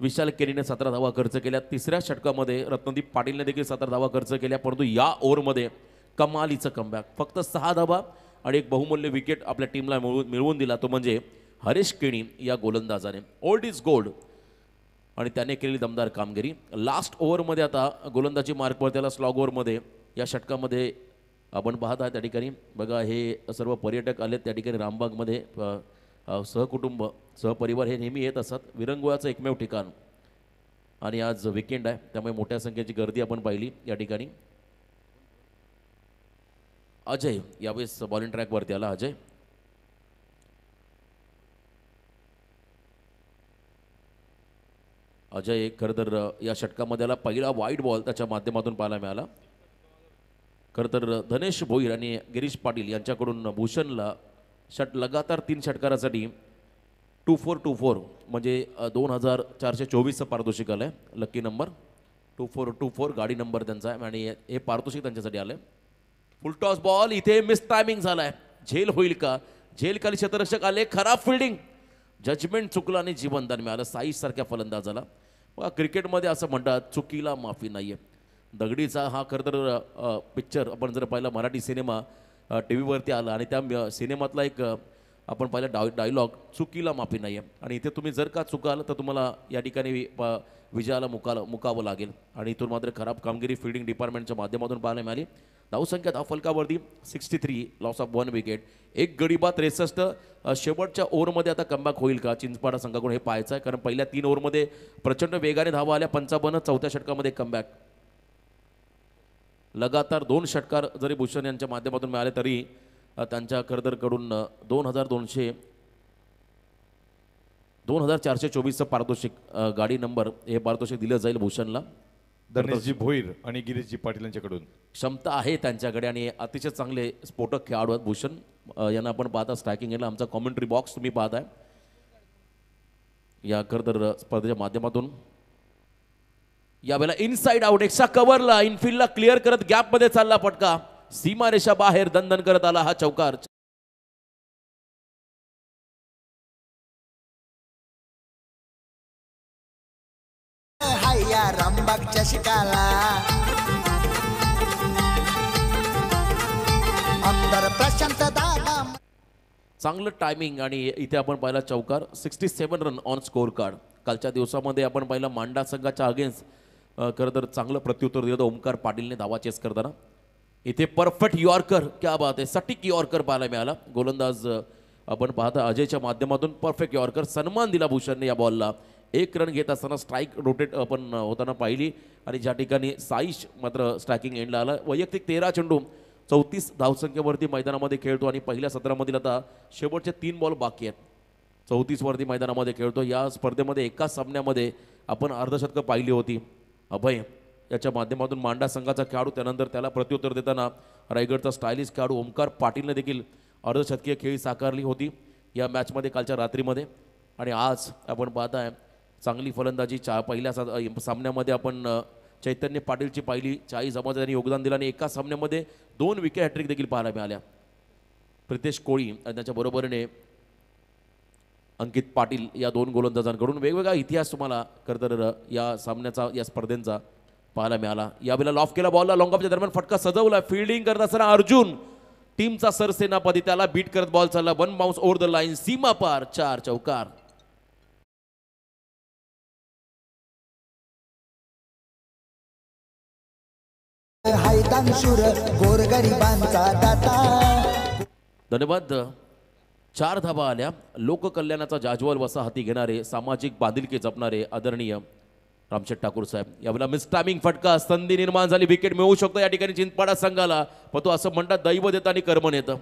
विशाल केरीने 17 धावा खर्च केल्या. तिसऱ्या षटकामध्ये रत्नदीप पाटीलने देखील 17 धावा खर्च केल्या. परंतु या ओव्हरमध्ये कमालीचं कमबॅक फक्त 6 धावा आणि एक बहुमूल्य विकेट आपल्या टीमला मिळवून दिला तो म्हणजे हरेश केणी या गोलंदाजाने. ओल्ड इज गोल्ड आणि त्याने केलेली दमदार कामगिरी. लास्ट ओव्हरमध्ये आता गोलंदाजी मार्कवर त्याला स्लॉग ओव्हरमध्ये या षटकामध्ये आपण पाहत आहात त्या ठिकाणी. बघा हे सर्व पर्यटक आले त्या ठिकाणी रामबागमध्ये सहकुटुंब सहपरिवार हे नेहमी येत असतात. विरंगुळ्याचं एकमेव ठिकाण आणि आज विकेंड आहे त्यामुळे मोठ्या संख्येची गर्दी आपण पाहिली या ठिकाणी. अजय यावेळेस बॉलिंग ट्रॅकवरती आला. अजय अजय खरं तर या षटकामध्ये आला. पहिला वाईड बॉल त्याच्या माध्यमातून पाहायला मिळाला. खरं तर धनेश भोईर आणि गिरीश पाटील यांच्याकडून भूषणला लगातार 3 षटकारासाठी 2424 म्हणजे 2424चं पारितोषिक आलं आहे. लकी नंबर 2424 गाडी नंबर त्यांचा आहे आणि हे पारितोषिक त्यांच्यासाठी आलं आहे. फुलटॉस बॉल इथे मिस टायमिंग झालाय. झेल होईल का? झेल खाली क्षेत्ररक्षक आले. खराब फिल्डिंग जजमेंट चुकलं आणि जीवनदान मिळालं साईश सारख्या फलंदाजाला. बघा क्रिकेटमध्ये असं म्हणतात चुकीला माफी नाहीये. दगडीचा हा खरं तर पिक्चर आपण जर पाहिला मराठी सिनेमा टी व्हीवरती आला आणि त्या सिनेमातला एक आपण पाहिला डायलॉग चुकीला माफी नाही आहे. आणि इथे तुम्ही जर का चुकाल तर तुम्हाला या ठिकाणी विजयाला मुकावं लागेल. आणि इथून मात्र खराब कामगिरी फिल्डिंग डिपार्टमेंटच्या माध्यमातून पाहायला मिळाली. धावसंख्या धावफलकावरती 63 लॉस ऑफ 1 विकेट. एक गडी बाद 63. शेवटच्या ओव्हरमध्ये आता कमबॅक होईल का चिंचपाडा संघाकडून हे पाहायचं आहे कारण पहिल्या 3 ओव्हरमध्ये प्रचंड वेगाने धावा आल्या. 55. चौथ्या षटकामध्ये कमबॅक. लगातार 2 षटकार जरी भूषण यांच्या माध्यमातून मिळाले तरी त्यांच्या खरदरकडून 2424चं पारितोषिक गाडी नंबर हे पारितोषिक दिलं जाईल भूषणला. धनेशजी भोईर आणि गिरीशजी पाटील यांच्याकडून. क्षमता आहे त्यांच्याकडे आणि अतिशय चांगले स्फोटक खेळाडू आहेत भूषण यांना आपण पाहता. स्ट्रायकिंग याला आमचा कॉमेंट्री बॉक्स तुम्ही पाहताय या खरतर स्पर्धेच्या माध्यमातून. यावेळेला इनसाइड आउट एक्स्ट्रा कव्हरला इनफिल्डला क्लिअर करत गॅपमध्ये चालला फटका. सीमारेषा बाहेर दणदण करत आला हा चौकार. हाया रामबागच्या शिकाला आमदार प्रशांत दादा. चांगलं टायमिंग आणि इथे आपण पाहिला चौकार. 67 रन ऑन स्कोर कार्ड. कालच्या दिवसामध्ये आपण पाहिलं मांडा संघाच्या अगेन्स्ट खरं तर चांगलं प्रत्युत्तर दिलं ओमकार पाटीलने धावा चेस करताना. इथे परफेक्ट यॉर्कर क्या बात आहे. सटीक यॉर्कर पाहायला मिळाला. गोलंदाज आपण पाहता अजयच्या माध्यमातून परफेक्ट यॉर्कर. सन्मान दिला भूषणने या बॉलला. 1 रन घेत असताना स्ट्राईक रोटेट आपण होताना पाहिली आणि ज्या ठिकाणी साईश मात्र स्ट्रायकिंग एंडला आला. वैयक्तिक 13 चेंडू 34 धावसंख्येवरती मैदानामध्ये खेळतो आणि पहिल्या सत्रामधील आता शेवटचे 3 बॉल बाकी आहेत. 34 वरती मैदानामध्ये खेळतो. या स्पर्धेमध्ये एकाच सामन्यामध्ये आपण अर्धशतकं पाहिली होती. अभय याच्या माध्यमातून मांडा संघाचा खेळाडू, त्यानंतर त्याला प्रत्युत्तर देताना रायगडचा स्टायलिश खेळाडू ओमकार पाटीलने देखील अर्धशतकीय खेळी साकारली होती या मॅचमध्ये कालच्या रात्रीमध्ये. आणि आज आपण पाहताय चांगली फलंदाजी पहिल्या सामन्यामध्ये आपण चैतन्य पाटीलची पाहिली. 40 धावांचं त्यांनी योगदान दिलं आणि एका सामन्यामध्ये 2 विकेट हॅट्रिक देखील पाहायला मिळाल्या. प्रितेश कोळी आणि त्याच्या बरोबरीने अंकित पाटील या 2 गोलंदाजांकडून वेगवेगळा इतिहास तुम्हाला खरंतर या सामन्याचा, या स्पर्धेचा पाहायला मिळाला. यावेळेला लॉफ केला बॉलला, लॉंग ऑफच्या दरम्यान फटका सजवला. फिल्डिंग करत असताना अर्जुन टीमचा सरसेनापती, त्याला बीट करत बॉल चालला. 1 बाउन्स ओव्हर द लाईन, सीमा पार, 4 चौकार. हायतांशूर गोरगरिबांचा दाता. धन्यवाद. 4 धावा आल्या. लोककल्याणाचा जाज्वल वसा हाती घेणारे, सामाजिक बांधिलकी जपणारे आदरणीय रामशेठ ठाकूर साहेब. यावेळेला मिस टायमिंग फटका, संधी निर्माण झाली, विकेट मिळवू शकतो या ठिकाणी चिंचपाडा संघाला. पण तो असं म्हणतात दैव देतं आणि कर्मण येतं.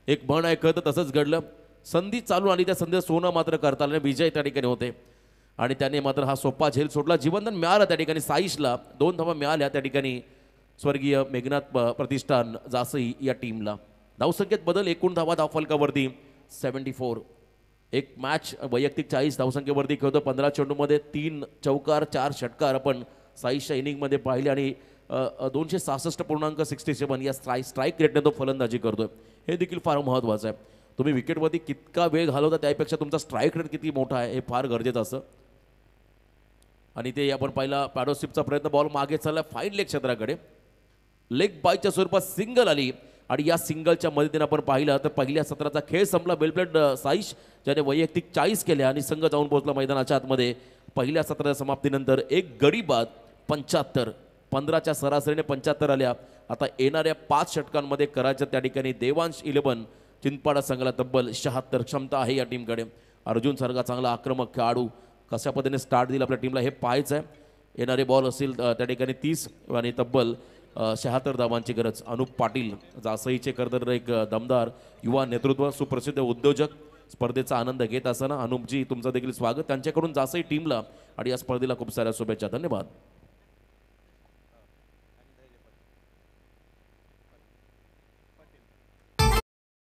एक म्हण आहे, कळतं तसंच घडलं. संधी चालून आली, त्या संधी सोनं मात्र करता आलं. विजय त्या ठिकाणी होते आणि त्याने मात्र हा सोपा झेल सोडला. जीवनदान मिळालं त्या ठिकाणी साईशला. 2 धावा मिळाल्या त्या ठिकाणी स्वर्गीय मेघनाथ प्रतिष्ठान जासई या टीमला. धावसंख्येत बदल, एकूण धावा धावफलकावरती 74. एक मॅच वैयक्तिक 40 धावसंख्येवरती खेळतो. 15 चेंडूमध्ये 3 चौकार 4 षटकार आपण साईशच्या इनिंगमध्ये पाहिले आणि 266.67 या स्ट्राईक रेटने तो फलंदाजी करतोय. हे देखील फार महत्त्वाचं आहे. तुम्ही विकेटवरती कितका वेळ घालवता त्यापेक्षा तुमचा स्ट्राईक रेट किती मोठा आहे हे फार गरजेचं असं. आणि ते आपण पाहिला पॅडोसिपचा प्रयत्न, बॉल मागे चालला फाईन लेग क्षेत्राकडे. लेग बायच्या स्वरूपात सिंगल आली आणि या सिंगलच्या मदतीने आपण पाहिलं तर पहिल्या सत्राचा खेळ संपला. वेलप्लेड साईश, ज्याने वैयक्तिक 40 केल्या आणि संघ जाऊन पोहोचला मैदानाच्या आतमध्ये. पहिल्या सत्राच्या समाप्तीनंतर एक गडी बाद 75. 15च्या सरासरीने 75 आल्या. आता येणाऱ्या 5 षटकांमध्ये करायचं त्या ठिकाणी देवांश 11 चिंचपाडा संघाला तब्बल 76 क्षमता आहे या टीमकडे. अर्जुन सारखा चांगला आक्रमक खेळाडू कशा पद्धतीने स्टार्ट दिला आपल्या टीमला हे पाहायचं आहे. येणारे बॉल असतील त्या ठिकाणी 30 आणि तब्बल 76 धावांची गरज. अनुप पाटील जासईचे खरंतर एक दमदार युवा नेतृत्व, सुप्रसिद्ध उद्योजक, स्पर्धेचा आनंद घेत असताना अनुपजी तुमचं देखील स्वागत त्यांच्याकडून जासई टीमला आणि या स्पर्धेला खूप साऱ्या शुभेच्छा. धन्यवाद.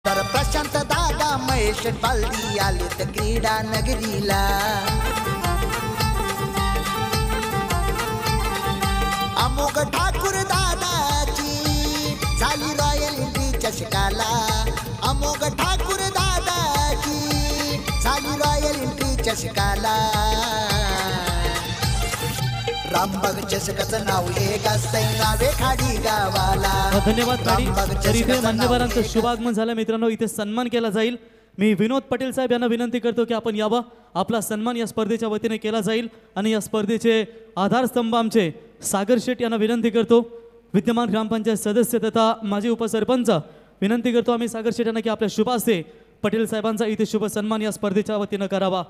तर प्रशांत दादा महेश बालदी आलेत क्रीडा नगरीला. अमोघ ठाकूर दादाची झाली रॉयल एंट्री चषकाला. अमोघ ठाकूर दादाची झाली रॉयल एंट्री चषकाला. रामबाग चषकाचं नाव एक असतंय नावे खाडी गावाला. धन्यवाद गाडी. तर इथे मान्यवरांचं शुभागमन झालं मित्रांनो. इथे सन्मान केला जाईल. मी विनोद पटेल साहेब यांना विनंती करतो की आपण यावं. आपला सन्मान या स्पर्धेच्या वतीने केला जाईल आणि या स्पर्धेचे आधारस्तंभ आमचे सागर शेठ यांना विनंती करतो, विद्यमान ग्रामपंचायत सदस्य तथा माजी उपसरपंच, विनंती करतो आम्ही सागर शेठ यांना की आपल्या शुभ हस्ते पटेल साहेबांचा इथे शुभ सन्मान या स्पर्धेच्या वतीनं करावा.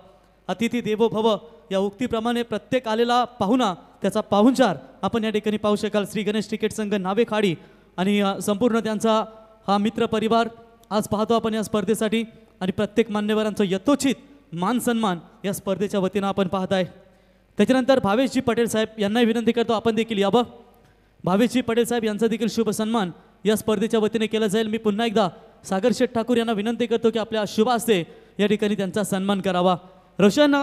अतिथी देवो भव या उक्तीप्रमाणे प्रत्येक आलेला पाहुणा त्याचा पाहुणचार आपण या ठिकाणी पाहू शकाल. श्री गणेश क्रिकेट संघ नावे खाडी आणि संपूर्ण त्यांचा हा मित्र परिवार आज पाहतो आपण या स्पर्धेसाठी आणि प्रत्येक मान्यवरांचं यथोचित मान सन्मान या स्पर्धेच्या वतीनं आपण पाहत आहे. त्याच्यानंतर भावेशजी पटेल साहेब यांनाही विनंती करतो आपण देखील यावं. भावेशजी पटेल साहेब यांचा देखील शुभ सन्मान या स्पर्धेच्या वतीने केला जाईल. मी पुन्हा एकदा सागर शेठ ठाकूर यांना विनंती करतो की आपल्या शुभ हस्ते या ठिकाणी त्यांचा सन्मान करावा. रोशन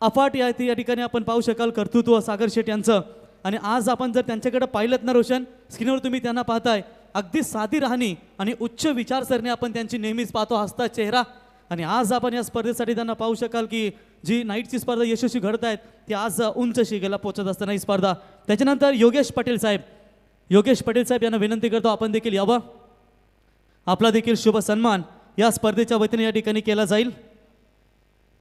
अफाट या ठिकाणी आपण पाहू शकाल कर्तृत्व सागर शेठ यांचं. आणि आज आपण जर त्यांच्याकडे पाहिलं ना रोशन, स्क्रीनवर तुम्ही त्यांना पाहताय, अगदी साधी राहणी आणि उच्च विचारसरणी आपण त्यांची नेहमीच पाहतो, हसता चेहरा. आणि आज आपण या स्पर्धेसाठी त्यांना पाहू शकाल की जी नाईटची स्पर्धा यशस्वी घडत आहेत ती आज उंच शिगेला पोहोचत असताना ही स्पर्धा. त्याच्यानंतर योगेश पटेल साहेब यांना विनंती करतो आपण देखील यावं. आपला देखील शुभ सन्मान या स्पर्धेच्या वतीने या ठिकाणी केला जाईल.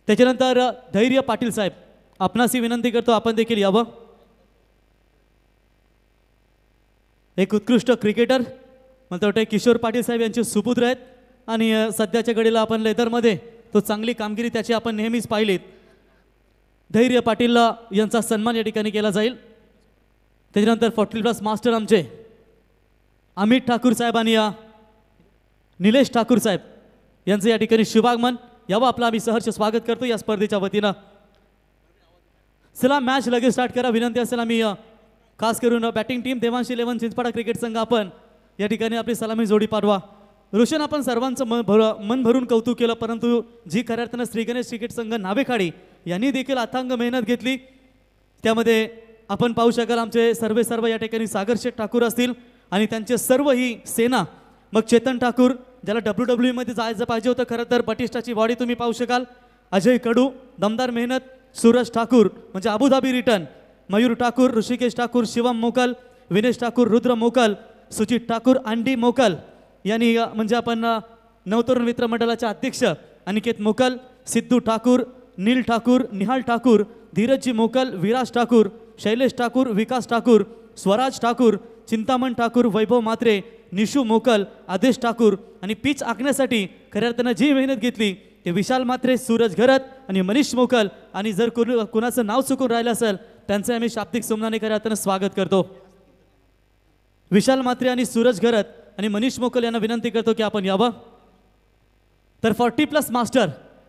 त्याच्यानंतर धैर्य पाटील साहेब आपणासही विनंती करतो आपण देखील यावं. एक उत्कृष्ट क्रिकेटर मला वाटतं किशोर पाटील साहेब यांचे सुपुत्र आहेत आणि सध्याच्या घडीला आपण लेदरमध्ये तो चांगली कामगिरी त्याची आपण नेहमीच पाहिलीत. धैर्य पाटील यांचा सन्मान या ठिकाणी केला जाईल. त्याच्यानंतर 40+ मास्टर आमचे अमित ठाकूर साहेब आणि निलेश ठाकूर साहेब यांचं या ठिकाणी शुभागमन यावं आपलं आम्ही सहर्ष स्वागत करतो या स्पर्धेच्या वतीनं. चला मॅच लगेच स्टार्ट करा. विनंती असेल आम्ही खास करून batting team Devanshi 11 Chinchpada cricket संघ आपण या ठिकाणी आपली सलामी जोडी पाठवा. रोशन आपण सर्वांचं मन भरून कौतुक केलं, परंतु जी खऱ्या अर्थानं श्री गणेश क्रिकेट संघ नावेखाडी यांनी देखील अथांग मेहनत घेतली. त्यामध्ये आपण पाहू शकाल आमचे सर्व या ठिकाणी सागर शेठ ठाकूर असतील आणि त्यांचे सर्व ही सेना. मग चेतन ठाकूर ज्याला WWE मध्ये जायचं पाहिजे होतं, खरं तर बटिस्टाची बॉडी तुम्ही पाहू शकाल. अजय कडू दमदार मेहनत. सूरज ठाकूर म्हणजे अबुधाबी रिटर्न. मयूर ठाकूर, ऋषिकेश ठाकूर, शिवम मोकल, विनेश ठाकूर, रुद्र मोकल, सुचित ठाकूर, अंडी मोकल यांनी म्हणजे आपण नवतरुण मित्र मंडळाचे अध्यक्ष अनिकेत मोकल, सिद्धू ठाकूर, नील ठाकूर, निहाल ठाकूर, धीरजजी मोकल, विराज ठाकूर, शैलेश ठाकूर, विकास ठाकूर, स्वराज ठाकूर, चिंतामण ठाकूर, वैभव मात्रे, निशू मोकल, आदेश ठाकूर आणि पिच आखण्यासाठी खऱ्या अर्थानं जी मेहनत घेतली ते विशाल मात्रे, सूरज घरत आणि मनीष मोकल. आणि जर कुणाचं नाव चुकून राहिलं असेल त्यांचे आम्ही शाब्दिक सुमनाने खऱ्या अर्थानं स्वागत करतो. विशाल मात्रे आणि सूरज घरत आणि मनीष मोकल यांना विनंती करतो की आपण यावं. तर 40+ मास्टर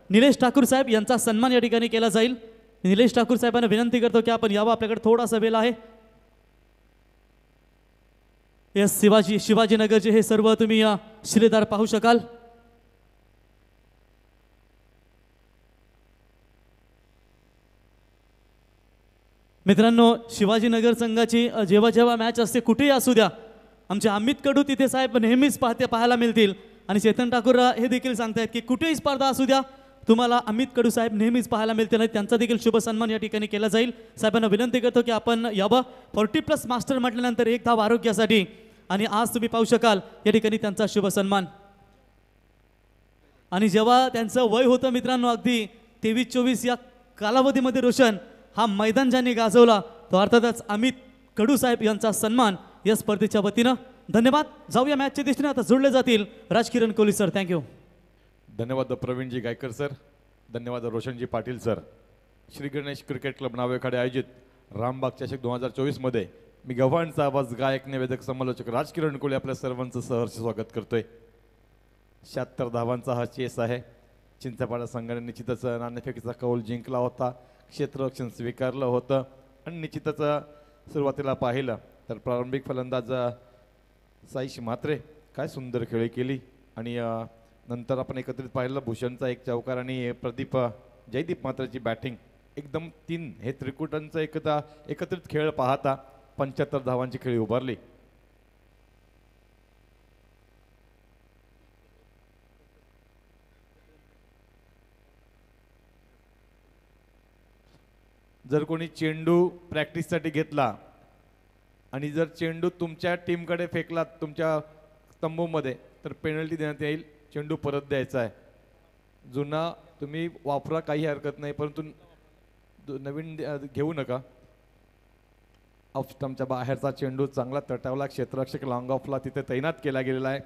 निलेश ठाकूर साहेब यांचा सन्मान या ठिकाणी केला जाईल. निलेश ठाकूर साहेबांना विनंती करतो की आपण यावं. आपल्याकडे थोडासा वेळ आहे. येस, शिवाजीनगरचे हे सर्व तुम्ही शिलेदार पाहू शकाल. मित्रांनो, शिवाजीनगर संघाची जेव्हा मॅच असते कुठेही असू द्या, आमचे अमित कडू तिथे साहेब नेहमीच पाहायला मिळतील. आणि चेतन ठाकूर हे देखील सांगतायत की कुठेही स्पर्धा असू द्या तुम्हाला अमित कडू साहेब नेहमीच पाहायला मिळतील आणि त्यांचा देखील शुभ सन्मान या ठिकाणी केला जाईल. साहेबांना विनंती करतो की आपण यावं. 40+ मास्टर म्हटल्यानंतर एक धाव आरोग्यासाठी आणि आज तुम्ही पाहू शकाल या ठिकाणी त्यांचा शुभ सन्मान. आणि जेव्हा त्यांचं वय होतं मित्रांनो अगदी 23-24 या कालावधीमध्ये रोशन हा मैदान ज्यांनी गाजवला तो अर्थातच अमित कडू साहेब यांचा सन्मान या स्पर्धेच्या वतीनं. धन्यवाद. जाऊया मॅचच्या दिशेने. आता जोडले जातील राजकिरण कोहली सर. थँक्यू. धन्यवाद प्रवीणजी गायकर सर. धन्यवाद रोशनजी Patil sir. Shri Ganesh cricket club Navekhade आयोजित रामबाग चषक 2024 मध्ये मी गव्हाणचा आवाज गायक निवेदक समालोचक राजकिरण कोहली आपल्या सर्वांचं सहर्ष स्वागत करतोय. 76 धावांचा हा चेस आहे. चिंचपाडा संघाने निश्चितच नाणेफेकीचा कौल जिंकला होता, क्षेत्ररक्षण स्वीकारलं होतं आणि निश्चितच सुरुवातीला पाहिलं तर प्रारंभिक फलंदाज साईश म्हात्रे काय सुंदर खेळी केली आणि नंतर आपण एकत्रित पाहिलं भूषणचा एक चौकार आणि जयदीप म्हात्रेची बॅटिंग. एकदम 3 हे त्रिकुटांचं एकत्रित खेळ पाहता 75 धावांची खेळी उभारली. जर कोणी चेंडू प्रॅक्टिससाठी घेतला आणि जर चेंडू तुमच्या टीमकडे फेकला तुमच्या तंबूमध्ये तर पेनल्टी देण्यात येईल. चेंडू परत द्यायचा आहे. जुना तुम्ही वापरा काही हरकत नाही, परंतु नवीन घेऊ नका. ऑफ स्टंपच्या बाहेरचा चेंडू चांगला तटावला. क्षेत्ररक्षक लॉंग ऑफला तिथे तैनात केला गेलेला आहे.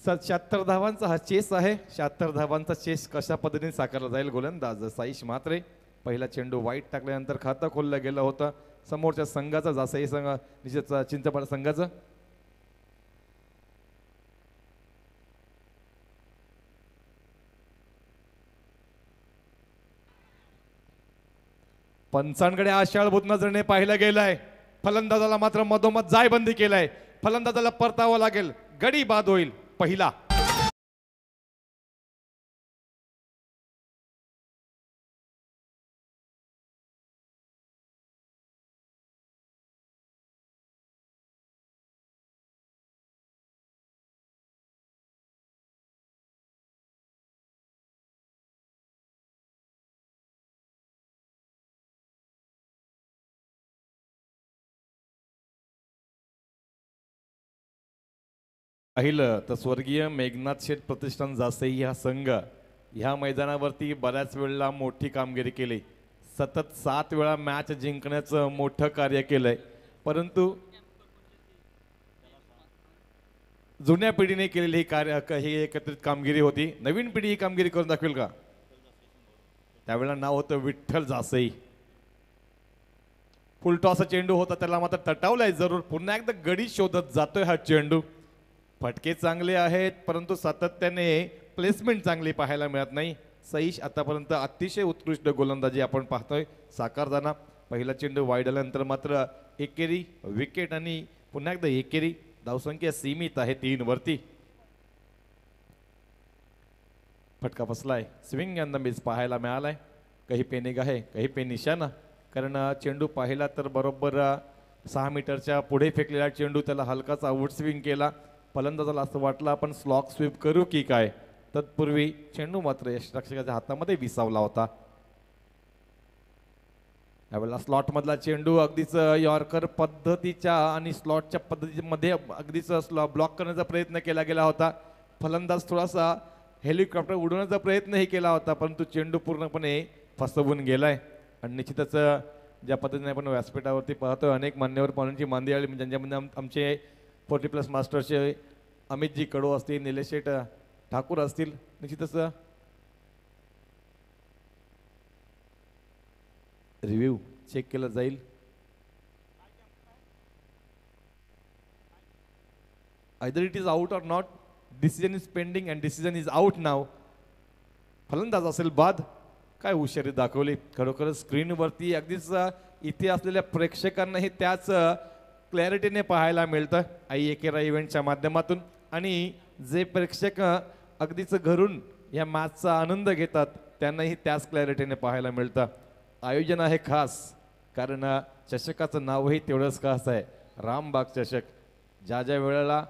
76 धावांचा हा चेस आहे. 76 धावांचा चेस कशा पद्धतीने साकारला जाईल. गोलंदाज साईश म्हात्रे. पहिला चेंडू वाईट टाकल्यानंतर खातं खोललं गेलं होतं समोरच्या संघाचा. जासाई संघ निश्चित चिंचपाडा संघाचं. पंचांकडे आशाळभूत नजरेने पाहिलं गेलंय. फलंदाजाला मात्र मधोमध जायबंदी केलाय. फलंदाजाला परतावं लागेल. गडी बाद होईल. पहिला पाहिलं तर स्वर्गीय मेघनाथ शेठ प्रतिष्ठान जासई हा संघ ह्या मैदानावरती बऱ्याच वेळेला मोठी कामगिरी केली. सतत 7 वेळा मॅच जिंकण्याचं मोठं कार्य केलंय. परंतु जुन्या पिढीने केलेली ही एकत्रित कामगिरी होती. नवीन पिढी ही कामगिरी करून दाखवेल का? त्यावेळेला नाव होतं विठ्ठल जासई. फुलटॉस चेंडू होता त्याला मात्र तटावलाय जरूर. पुन्हा एकदा गडी शोधत जातोय हा चेंडू. फटके चांगले आहेत परंतु सातत्याने प्लेसमेंट चांगली पाहायला मिळत नाही. सईश आतापर्यंत अतिशय उत्कृष्ट गोलंदाजी आपण पाहतोय साकारताना. पहिला चेंडू वाईड आल्यानंतर मात्र एकेरी विकेट आणि पुन्हा एकदा एकेरी. धावसंख्या सीमित आहे 3 वरती. फटका बसलाय. स्विंग अँड द मिस पाहायला मिळालाय. काही पे निगाह आहे, काही पे निशाणा. कारण चेंडू पाहिला तर बरोबर 6 मीटरच्या पुढे फेकलेला चेंडू त्याला हलकाचा आउट स्विंग केला. फलंदाजाला असं वाटलं आपण स्लॉक स्वीप करू की काय. तत्पूर्वी चेंडू मात्र यष्टिरक्षकाच्या हातामध्ये विसावला होता. यावेळेला स्लॉट मधला चेंडू अगदीच यॉर्कर पद्धतीच्या आणि स्लॉटच्या पद्धतीमध्ये अगदीच ब्लॉक करण्याचा प्रयत्न केला गेला होता. फलंदाज थोडासा हेलिकॉप्टर उडवण्याचा प्रयत्नही केला होता, परंतु चेंडू पूर्णपणे फसवून गेलाय. आणि निश्चितच ज्या पद्धतीने आपण व्यासपीठावरती पाहतोय अनेक मान्यवर पाहुण्यांची मांदी आली, ज्यांच्यामध्ये आमचे 40+ मास्टरचे अमितजी कडो असतील, निलेश शेठ ठाकूर असतील. निश्चितच रिव्ह्यू चेक केला जाईल. Either it is out or not. Decision is pending and decision is out now. फलंदाज असेल बाद. काय हुशारी दाखवली खरोखरच स्क्रीनवरती. अगदीच इथे असलेल्या प्रेक्षकांनाही त्याच क्लॅरिटीने पाहायला मिळतं आई एकेरा इव्हेंटच्या माध्यमातून. आणि जे प्रेक्षक अगदीच घरून या मॅचचा आनंद घेतात त्यांनाही त्याच क्लॅरिटीने पाहायला मिळतं. आयोजन आहे खास, कारण चषकाचं नावही तेवढंच खास आहे, रामबाग चषक. ज्या ज्या वेळेला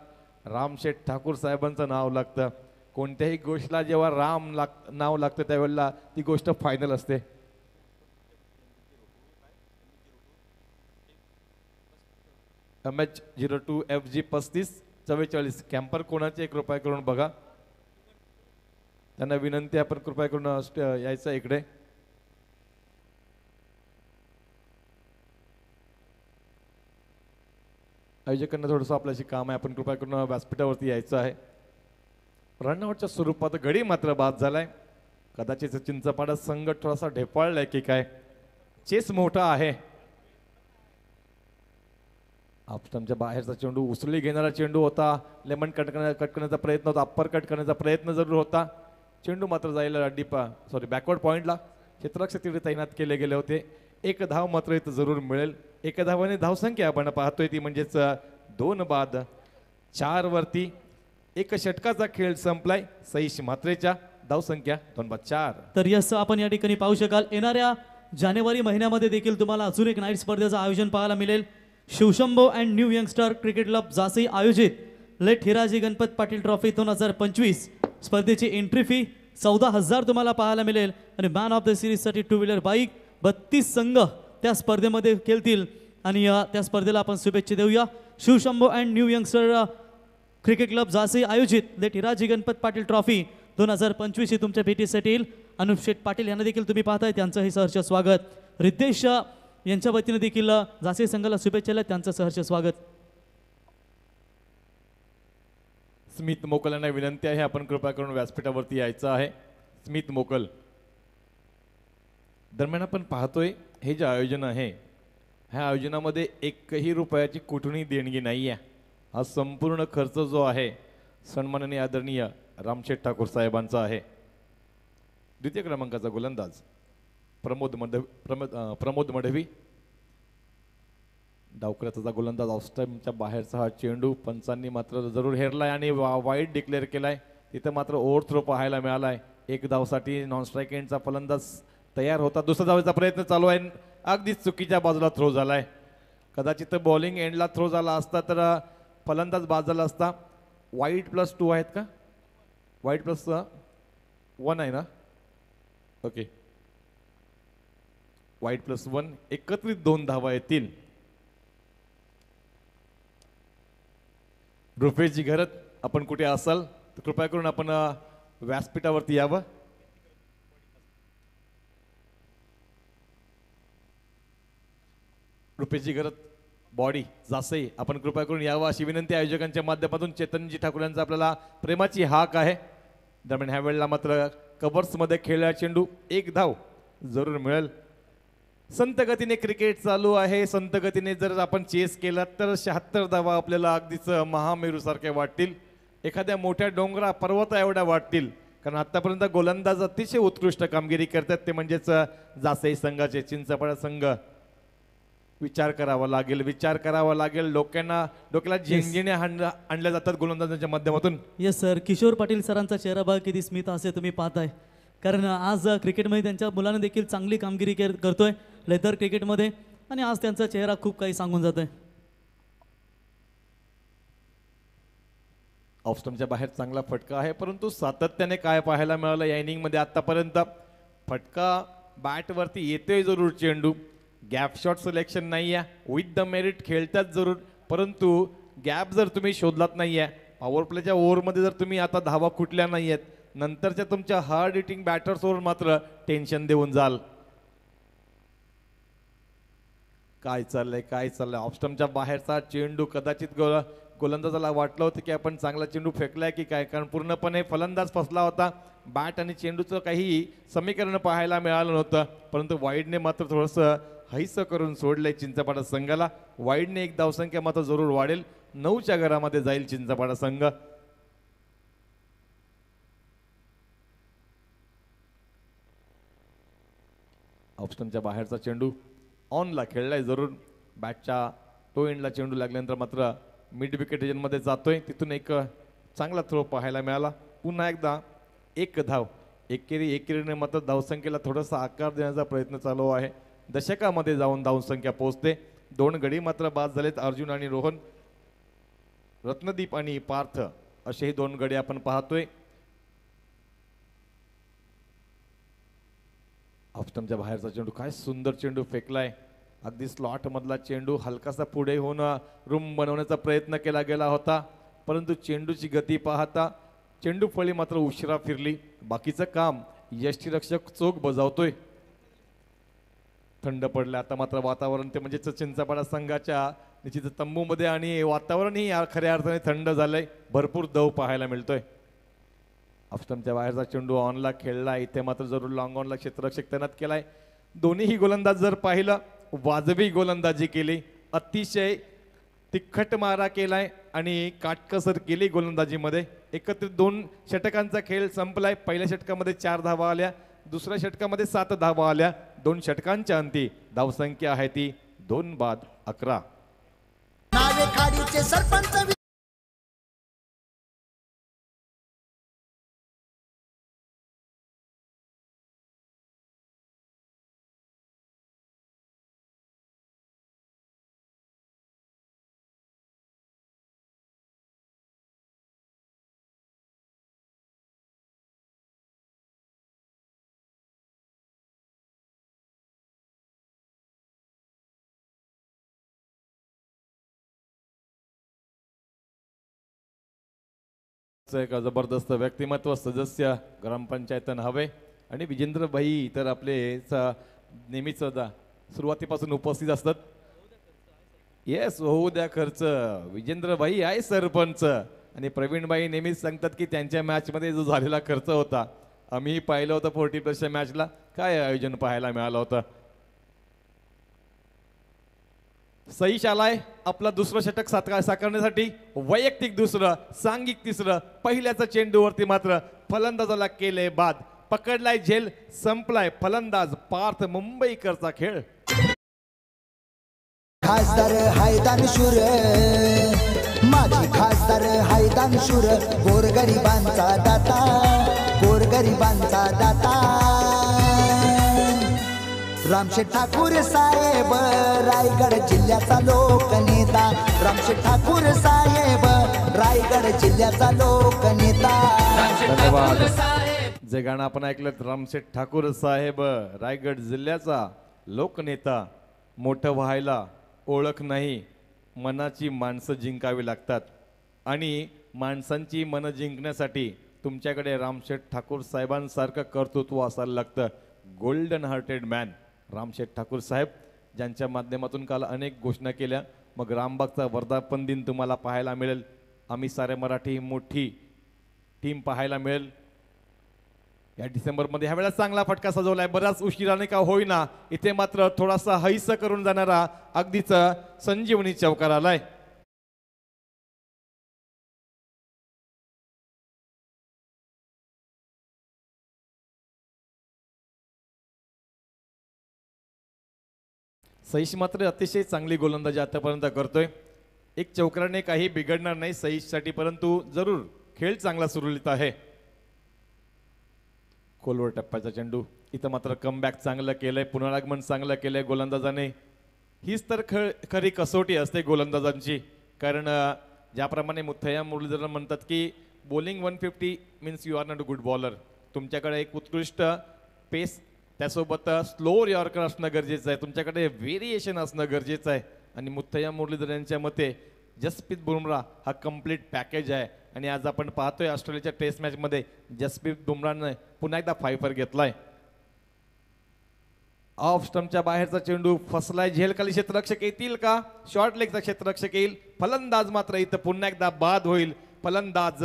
रामशेठ ठाकूर साहेबांचं नाव लागतं, कोणत्याही गोष्टीला जेव्हा नाव लागतं त्यावेळेला ती गोष्ट फायनल असते. MH02 FG 3544 कॅम्पर कोणाचे कृपया करून बघा. त्यांना विनंती आपण कृपया करून यायचं इकडे. आयोजकांना थोडंसं आपल्याशी काम आहे, आपण कृपया करून व्यासपीठावरती यायचं आहे. रनआउटच्या स्वरूपात गडी मात्र बाद झालाय. कदाचित चिंचपाडा संघ थोडासा ढेपाळलाय की काय. चेस मोठा आहे. ऑफस्टंपच्या बाहेरचा चेंडू उसळी घेणारा चेंडू होता. लेमन कट करण्याचा प्रयत्न होता, अप्पर कट करण्याचा प्रयत्न जरूर होता. चेंडू मात्र जायला बॅकवर्ड पॉइंटला. क्षेत्ररक्षक तिथे तैनात केले गेले होते. 1 धाव मात्र इथं जरूर मिळेल. 1 धावाने धावसंख्या आपण पाहतोय ती म्हणजेच 2 बाद 4 वरती. 1 षटकाचा खेळ संपलाय. सईश मात्रेच्या धावसंख्या 2 बाद 4. तर यस आपण या ठिकाणी पाहू शकाल येणाऱ्या जानेवारी महिन्यामध्ये देखील तुम्हाला अजून एक नाईट स्पर्धेचं आयोजन पाहायला मिळेल. Shivshambho and new youngster cricket club Jasai आयोजित लेट हिराजी गणपत पाटील ट्रॉफी 2025 स्पर्धेची एंट्री फी 14,000 तुम्हाला पाहायला मिळेल. आणि मॅन ऑफ द सिरीजसाठी 2 व्हीलर बाईक 32 संघ त्या स्पर्धेमध्ये खेळतील. आणि त्या स्पर्धेला आपण शुभेच्छा देऊया. Shivshambho and new youngster cricket club Jasai आयोजित लेट हिराजी गणपत पाटील ट्रॉफी 2025 ही तुमच्या भेटीसाठी येईल. अनुप शेठ पाटील यांना देखील तुम्ही पाहताय, त्यांचंही सहर्ष स्वागत. रितेश यांच्या वतीने देखील जासई संघाला शुभेच्छा, त्यांचं सहर्ष स्वागत. स्मित मोकल यांना विनंती आहे आपण कृपया करून व्यासपीठावरती यायचं आहे. स्मित मोकल. दरम्यान आपण पाहतोय हे जे आयोजन आहे, ह्या आयोजनामध्ये 1ही रुपयाची कुठूनही देणगी नाही आहे. हा संपूर्ण खर्च जो आहे सन्माननीय आदरणीय रामशेठ ठाकूर साहेबांचा आहे. द्वितीय क्रमांकाचा गोलंदाज प्रमोद मडवी. डावकऱ्याचा गोलंदाज ऑफस्टंपच्या बाहेरचा हा चेंडू पंचांनी मात्र जरूर हेरलाय आणि वाईड डिक्लेअर केलाय. तिथं मात्र ओव्हर थ्रो पाहायला मिळालाय. 1 धावसाठी नॉन स्ट्राईक एंडचा फलंदाज तयार होता. दुसरा धावाचा प्रयत्न चालू आहे. अगदीच चुकीच्या बाजूला थ्रो झालाय. कदाचित बॉलिंग एंडला थ्रो झाला असता तर फलंदाज बाद झाला असता. वाईड +2 आहेत का? वाईड +1 आहे ना? ओके, वाईड +1 एकत्रित 2 धावा येतील. रुपेशजी घरत आपण कुठे असाल तर कृपया करून आपण व्यासपीठावरती यावं. रुपेशजी घरत बॉडी जासई आपण कृपया करून यावं अशी विनंती आयोजकांच्या माध्यमातून चेतनजी ठाकूर यांचा आपल्याला प्रेमाची हाक आहे. दरम्यान ह्या वेळेला मात्र कव्हर्समध्ये खेळलेला चेंडू 1 धाव जरूर मिळेल. संत गतीने क्रिकेट चालू आहे. संत गतीने जर आपण चेस केला तर 76 धावा आपल्याला अगदीच महामेरू सारख्या वाटतील. एखाद्या मोठ्या डोंगरा पर्वता एवढ्या वाटतील. कारण आतापर्यंत गोलंदाज अतिशय उत्कृष्ट कामगिरी करतात ते म्हणजेच जासई संघाचे. चिंचपाडा संघ विचार करावा लागेल डोक्याला झिंझिण्या आणल्या जातात गोलंदाजांच्या माध्यमातून. येस सर, किशोर पाटील सरांचा चेहरा बघा किती स्मित असे तुम्ही पाहताय, कारण आज क्रिकेटमध्ये त्यांच्या मुलाने देखील चांगली कामगिरी करतोय लेदर क्रिकेटमध्ये, आणि आज त्यांचा चेहरा खूप काही सांगून जातोय. ऑफस्टमच्या बाहेर चांगला फटका आहे, परंतु सातत्याने काय पाहायला मिळालं या इनिंगमध्ये आतापर्यंत, फटका बॅटवरती येतोय जरूर, चेंडू गॅप शॉट सिलेक्शन नाही आहे, विथ द मेरिट खेळतात जरूर, परंतु गॅप जर तुम्ही शोधलात नाही आहे, पॉवर प्लेच्या ओव्हरमध्ये जर तुम्ही आता धावा कुठल्या नाही आहेत, नंतरच्या तुमच्या हार्ड हिटिंग बॅटर्सवर मात्र टेन्शन देऊन जाल. काय चाललंय ऑफस्टमच्या बाहेरचा चेंडू, कदाचित गोलंदाजाला वाटलं होतं की आपण चांगला चेंडू फेकलाय की काय, कारण पूर्णपणे फलंदाज फसला होता. बॅट आणि चेंडूचं काही समीकरण पाहायला मिळालं नव्हतं, परंतु वाईडने मात्र थोडंसं हैसं करून सोडलंय चिंचपाडा संघाला. वाईडने एक धावसंख्या मात्र जरूर वाढेल, 9च्या घरामध्ये जाईल चिंचपाडा संघ. ऑप्शनच्या बाहेरचा चेंडू ऑनला खेळलाय जरूर, बॅटच्या टो एंडला चेंडू लागल्यानंतर मात्र मिड विकेट मध्ये जातोय, तिथून एक चांगला थ्रो पाहायला मिळाला. पुन्हा एकदा एक धाव, एकेरीने मात्र धावसंख्येला थोडासा आकार देण्याचा प्रयत्न चालू आहे. दशकामध्ये जाऊन धावसंख्या पोहोचते. 2 गडी मात्र बाद झालेत, अर्जुन आणि रोहन, रत्नदीप आणि पार्थ असेही 2 गडी आपण पाहतोय. ऑफस्टमच्या बाहेरचा चेंडू, काय सुंदर चेंडू फेकलाय, अगदी स्लॉट मधला चेंडू, हलकासा पुढे होऊन रूम बनवण्याचा प्रयत्न केला गेला होता, परंतु चेंडूची गती पाहता चेंडू फळी मात्र उशिरा फिरली. बाकीचं काम यष्टीरक्षक चोख बजावतोय. थंड पडलं आता मात्र वातावरण, ते म्हणजेच चिंचपाडा संघाच्या निश्चित तंबूमध्ये, आणि वातावरणही खऱ्या अर्थाने थंड झालंय, भरपूर दव पाहायला मिळतोय. ऑफस्टमच्या बाहेरचा चेंडू ऑनला खेळला, इथे मात्र जरूर लॉंग ऑनला क्षेत्ररक्षक तैनात केलाय. दोन्ही गोलंदाज जर पाहिलं वाजवी गोलंदाजी केली, अतिशय तिखट मारा केलाय आणि काटकसर केली गोलंदाजीमध्ये. एकत्रित 2 षटकांचा खेळ संपलाय. पहिल्या षटकामध्ये 4 धावा आल्या, दुसऱ्या षटकामध्ये 7 धावा आल्या. 2 षटकांच्या अंती धावसंख्या आहे ती 2 बाद 11. नावे खाडीचे सरपंच एक जबरदस्त व्यक्तिमत्व सदस्य ग्रामपंचायतन हवे, आणि विजेंद्र भाई तर आपले नेहमीच सुरुवातीपासून उपस्थित असतात. येस, होऊ द्या खर्च, विजेंद्र भाई आहे सरपंच, आणि प्रवीण भाई नेहमीच सांगतात की त्यांच्या मॅच मध्ये जो झालेला खर्च होता, आम्ही पाहिलं होतं 40+ मॅचला, काय आयोजन पाहायला मिळालं होतं. सईश आलाय आपला दुसरं षटक साकारण्यासाठी, वैयक्तिक दुसरं, सांघिक तिसरं. पहिल्याचा चेंडूवरती मात्र फलंदाजाला केले बाद, पकडलाय झेल, संपलाय फलंदाज पार्थ मुंबईकरचा खेळ. खासदार हायदान शूर, माझी खासदार हायदान शूर, गोरगरिबांचा दाता, गोरगरिबांचा दाता. रामशेठ ठाकूर साहेब रायगड जिल्ह्याचा लोकनेता, रामशेठ ठाकूर साहेब रायगड जिल्ह्याचा लोकनेता. धन्यवाद. जे गाणं आपण ऐकलं, रामशेठ ठाकूर साहेब रायगड जिल्ह्याचा लोकनेता. मोठं व्हायला ओळख नाही, मनाची माणसं जिंकावी लागतात, आणि माणसांची मनं जिंकण्यासाठी तुमच्याकडे रामशेठ ठाकूर साहेबांसारखं कर्तृत्व असायला लागतं. Golden hearted man Ramsheth Thakur साहेब, ज्यांच्या माध्यमातून काल अनेक घोषणा केल्या. मग रामबागचा वर्धापन दिन तुम्हाला पाहायला मिळेल, आम्ही सारे मराठी मोठी टीम पाहायला मिळेल या डिसेंबरमध्ये. ह्या वेळेला चांगला फटका सजवलाय, बराच उशिराने का होईना, इथे मात्र थोडासा हैस करून जाणारा अगदीच संजीवनी चौकार आलाय. सईश मात्र अतिशय चांगली गोलंदाजी आतापर्यंत करतोय. एक चौकाराने काही बिघडणार नाही सईशसाठी, परंतु जरूर खेळ चांगला सुरळीत आहे. खोलवर टप्प्याचा चेंडू, इथं मात्र कमबॅक चांगलं केलंय, पुनरागमन चांगलं केलंय गोलंदाजाने. हीच तर खरी कसोटी असते गोलंदाजांची. कारण ज्याप्रमाणे मुथय्या मुरलीधरन म्हणतात की bowling 150 means you are not a good bowler. तुमच्याकडे एक उत्कृष्ट पेस, त्यासोबत स्लो यॉर्कर असणं गरजेचं आहे, तुमच्याकडे व्हेरिएशन असणं गरजेचं आहे. आणि मुथय्या मुरलीधर यांच्या मते जसप्रीत बुमराह हा कम्प्लीट पॅकेज आहे. आणि आज आपण पाहतोय ऑस्ट्रेलियाच्या टेस्ट मॅचमध्ये जसप्रीत बुमराहने पुन्हा एकदा फायफर घेतलाय. ऑफ स्टंपच्या बाहेरचा चेंडू फसलाय. झेलखाली क्षेत्ररक्षक येतील का? शॉर्ट लेगचा क्षेत्ररक्षक येईल. फलंदाज मात्र इथं पुन्हा एकदा बाद होईल. फलंदाज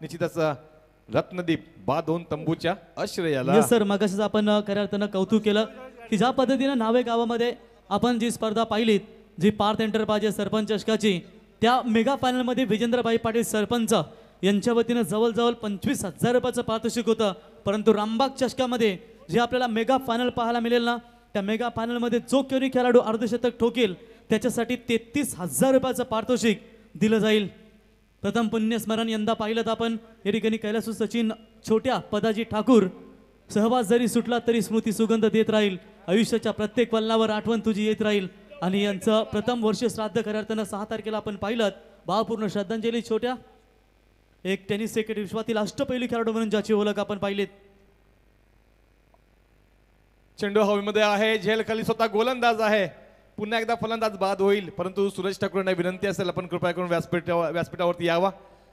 निश्चितच रत्नदीप बाद होऊन तंबूच्या आश्रयाला. येस सर, मगाशीच आपण खऱ्या अर्थानं कौतुक केलं की ज्या पद्धतीनं नावे गावामध्ये आपण जी स्पर्धा पाहिलीत, जी पार्थ एंटरप्राइजेस सरपंच चषकाची, त्या मेगा फायनलमध्ये विजेंद्रभाई पाटील सरपंच यांच्या वतीनं जवळजवळ 25,000 रुपयाचं पारितोषिक होतं. परंतु रामबाग चषकामध्ये जे आपल्याला मेगा फायनल पाहायला मिळेल ना, त्या मेगा फायनलमध्ये जो कोणी खेळाडू अर्धशतक ठोकेल त्याच्यासाठी 33,000 रुपयाचं पारितोषिक दिलं जाईल. प्रथम पुण्यस्मरण यंदा पाहिलं तर आपण या ठिकाणी कैलासू सचिन छोट्या पदाजी ठाकूर, सहवास जरी सुटला तरी स्मृती सुगंध देत राहील, आयुष्याच्या प्रत्येक पल्लावर आठवण तुझी येत राहील. आणि यांचं प्रथम वर्ष श्राद्ध खऱ्या अर्थानं 6 तारखेला आपण पाहिलं. भावपूर्ण श्रद्धांजली छोट्या. एक टेनिस क्रिकेट विश्वातील अष्टपैलू खेळाडू म्हणून ज्याची ओळख आपण पाहिलीत. चेंडू हवेमध्ये आहे, झेलखाली स्वतः गोलंदाज आहे. पुन्हा एकदा फलंदाज बाद होईल. परंतु सूरज ठाकूर यांना विनंती असेल आपण कृपया करून व्यासपीठावरती यावा.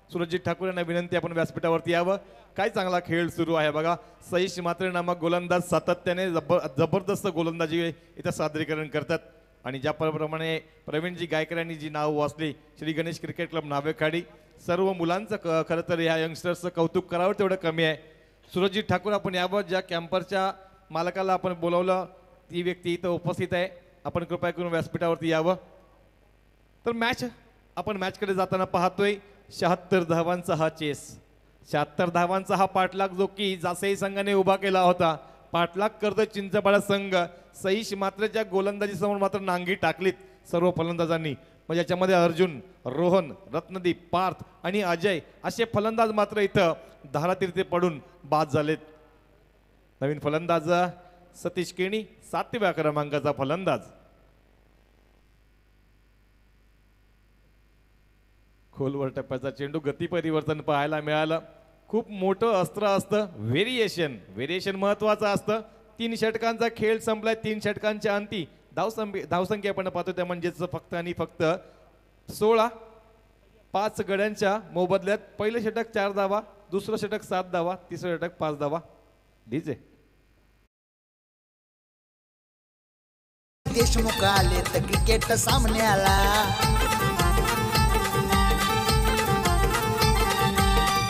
सूरजजी ठाकूर यांना विनंती आपण व्यासपीठावरती यावं. काय चांगला खेळ सुरू आहे बघा. सईश मात्रे नामक गोलंदाज सातत्याने जबरदस्त गोलंदाजी इथं सादरीकरण करतात. आणि ज्याप्रमाणे प्रवीणजी गायकर यांनी जी नाव वाचली, श्री गणेश क्रिकेट क्लब नावेखाडी, सर्व मुलांचं खरं तर ह्या यंगस्टर्सचं कौतुक करावं तेवढं कमी आहे. सूरजजी ठाकूर आपण यावं. ज्या कॅम्परच्या मालकाला आपण बोलावलं ती व्यक्ती इथं उपस्थित आहे. आपण कृपया करून व्यासपीठावरती यावं. तर आपण मॅचकडे जाताना पाहतोय 76 धावांचा हा चेस, 76 धावांचा हा पाठलाग जो की जासई संघाने उभा केला होता. पाठलाग करतोय चिंचपाडा संघ. सईश मात्रच्या गोलंदाजी समोर मात्र नांगी टाकलीत सर्व फलंदाजांनी. म्हणजे याच्यामध्ये अर्जुन, रोहन, रत्नदीप, पार्थ आणि अजय असे फलंदाज मात्र इथं धारातीर्थी पडून बाद झालेत. नवीन फलंदाज सतीश केणी, 7व्या क्रमांकाचा फलंदाज. खोलवर टप्प्याचा चेंडू, गती परिवर्तन पाहायला मिळालं. खूप मोठं अस्त्र असतं व्हेरिएशन महत्वाचं असतं. 3 षटकांचा खेळ संपलाय. 3 षटकांच्या अंती धावसंख्या आपण पाहतो त्या म्हणजेच फक्त आणि फक्त 16. 5 गड्यांच्या मोबदल्यात पहिलं षटक 4 धावा, दुसरं षटक 7 धावा, तिसरं षटक 5 धावा. डीजे देशमुख आले तर क्रिकेट सामन्याला,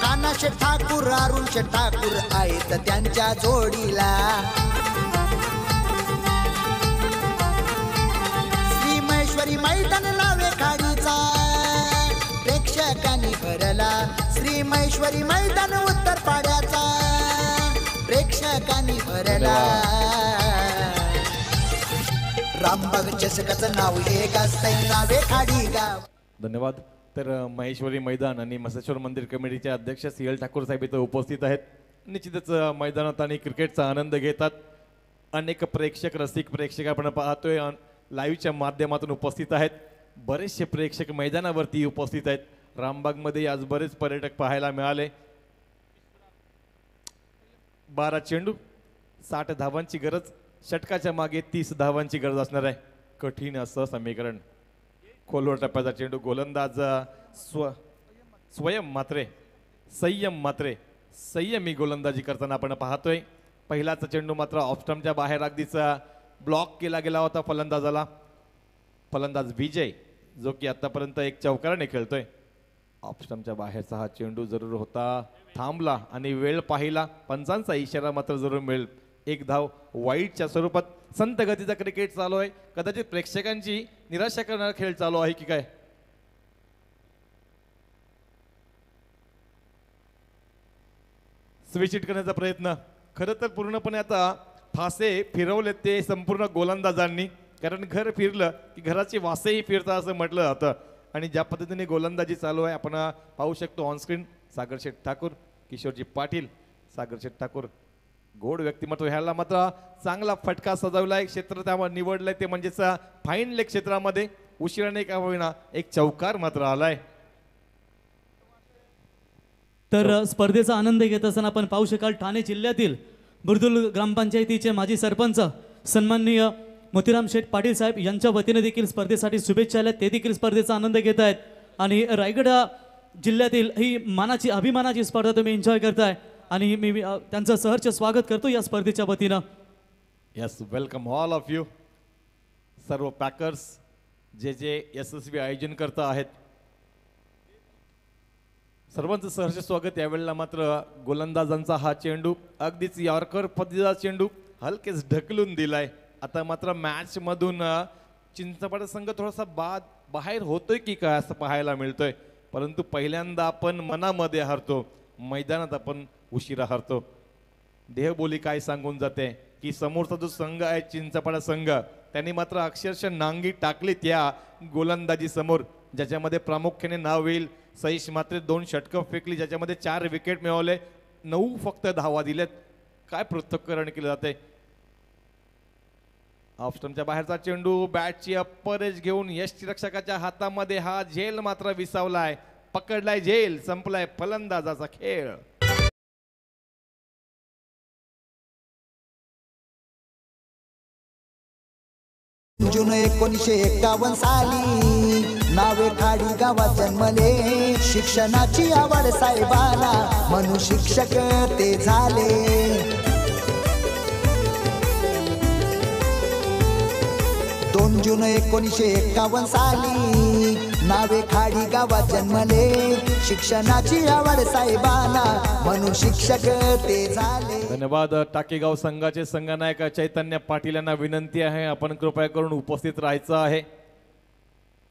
कानाश ठाकूर, अरुणश ठाकूर आहेत त्यांच्या जोडीला. श्री महेश्वरी मैदान लावे खाडीचा प्रेक्षकांनी भरला. श्री महेश्वरी मैदान उत्तर पाड्याचा प्रेक्षकांनी भरला. रामबाग चषकाचं नाव एक असतंय नावे खाडी गाव. धन्यवाद. तर महेश्वरी मैदान आणि मसेश्वर मंदिर कमिटीचे अध्यक्ष CL ठाकूर साहेब इथं उपस्थित आहेत. निश्चितच मैदानात आणि क्रिकेटचा आनंद घेतात. अनेक प्रेक्षक, रसिक प्रेक्षक आपण पाहतोय लाईव्हच्या माध्यमातून उपस्थित आहेत. बरेचसे प्रेक्षक मैदानावरती उपस्थित आहेत. रामबागमध्ये आज बरेच पर्यटक पाहायला मिळाले. 12 चेंडू, 60 धावांची गरज. षटकाच्या मागे 30 धावांची गरज असणार आहे. कठीण असं समीकरण. खोलवर टप्प्याचा चेंडू, गोलंदाज संयम मात्रे संयमी गोलंदाजी करताना आपण पाहतोय. पहिलाचा चेंडू मात्र ऑफस्टंपच्या बाहेर अगदीच ब्लॉक केला गेला होता फलंदाजाला. फलंदाज विजय जो की आतापर्यंत एक चौकाराने खेळतोय. ऑफस्टंपच्या बाहेरचा हा चेंडू जरूर होता, थांबला आणि वेळ पाहिला. पंचांचा इशारा मात्र जरूर मिळेल. 1 धाव वाईटच्या स्वरूपात. संत गतीचा क्रिकेट चालू आहे. कदाचित प्रेक्षकांची निराशा करणारा खेळ चालू आहे की काय. स्विच हिट करण्याचा प्रयत्न. खरं तर पूर्णपणे आता फासे फिरवले ते संपूर्ण गोलंदाजांनी. कारण घर फिरलं की घराची वासही फिरतं असं म्हटलं जातं. आणि ज्या पद्धतीने गोलंदाजी चालू आहे आपण पाहू शकतो ऑनस्क्रीन. सागर शेठ ठाकूर, किशोरजी पाटील, सागर शेठ ठाकूर गोड व्यक्तिमत्व. ह्याला मात्र चांगला फटका सजवलाय, क्षेत्र त्यावर निवडलंय ते म्हणजेच फाईन लेग क्षेत्रामध्ये उशिराने का होईना एक चौकार मात्र आलाय. तर स्पर्धेचा आनंद घेत असताना आपण पाहू शकाल ठाणे जिल्ह्यातील बुर्दुल ग्रामपंचायतीचे माजी सरपंच सन्माननीय मोतीराम शेठ पाटील साहेब यांच्या वतीने देखील स्पर्धेसाठी शुभेच्छा आल्या. ते देखील स्पर्धेचा आनंद घेत आहेत आणि रायगड जिल्ह्यातील ही मानाची अभिमानाची स्पर्धा तुम्ही एन्जॉय करताय आणि मी त्यांचं सहर्ष स्वागत करतो या स्पर्धेच्या वतीनं. Yes, welcome all of you. सर्व पॅकर्स जे यशस्वी आयोजन करता आहेत सर्वांचं सहर्ष स्वागत. यावेळेला मात्र गोलंदाजांचा हा चेंडू अगदीच यॉर्कर पद्धतीचा चेंडू हलकेच ढकलून दिलाय. आता मात्र मॅच मधून चिंचपाड संघ थोडासा बाहेर होतोय की काय असं पाहायला मिळतोय. परंतु पहिल्यांदा आपण मनामध्ये हरतो, मैदानात आपण उशिरा हरतो. देहबोली काय सांगून जाते की समोरचा जो संघ आहे चिंचपाडा संघ त्यांनी मात्र अक्षरशः नांगी टाकली त्या गोलंदाजी समोर, ज्याच्यामध्ये प्रामुख्याने नाव येईल सईश मात्र 2 षटकं फेकली, ज्याच्यामध्ये 4 विकेट मिळवले, 9 फक्त धावा दिलेत. काय पृथक्करण केलं जाते. ऑफस्टमच्या बाहेरचा चेंडू बॅटची अप्पर एज घेऊन यष्टीरक्षकाच्या हातामध्ये हा झेल मात्र विसावलाय. पकडलाय झेल, संपलाय फलंदाजाचा खेळ. जून 1951 साली नावे खाडी गावात जन्मले. शिक्षणाची आवड साहेबाला म्हणून शिक्षक ते झाले. 2 जून 1951 साली नावे खाडी गावात जन्मले. शिक्षणाची आवड साहेबाला म्हणून शिक्षक ते झाले. धन्यवाद. टाकेगाव संघाचे संघनायक चैतन्य पाटील यांना विनंती आहे आपण कृपया करून उपस्थित राहायचं आहे.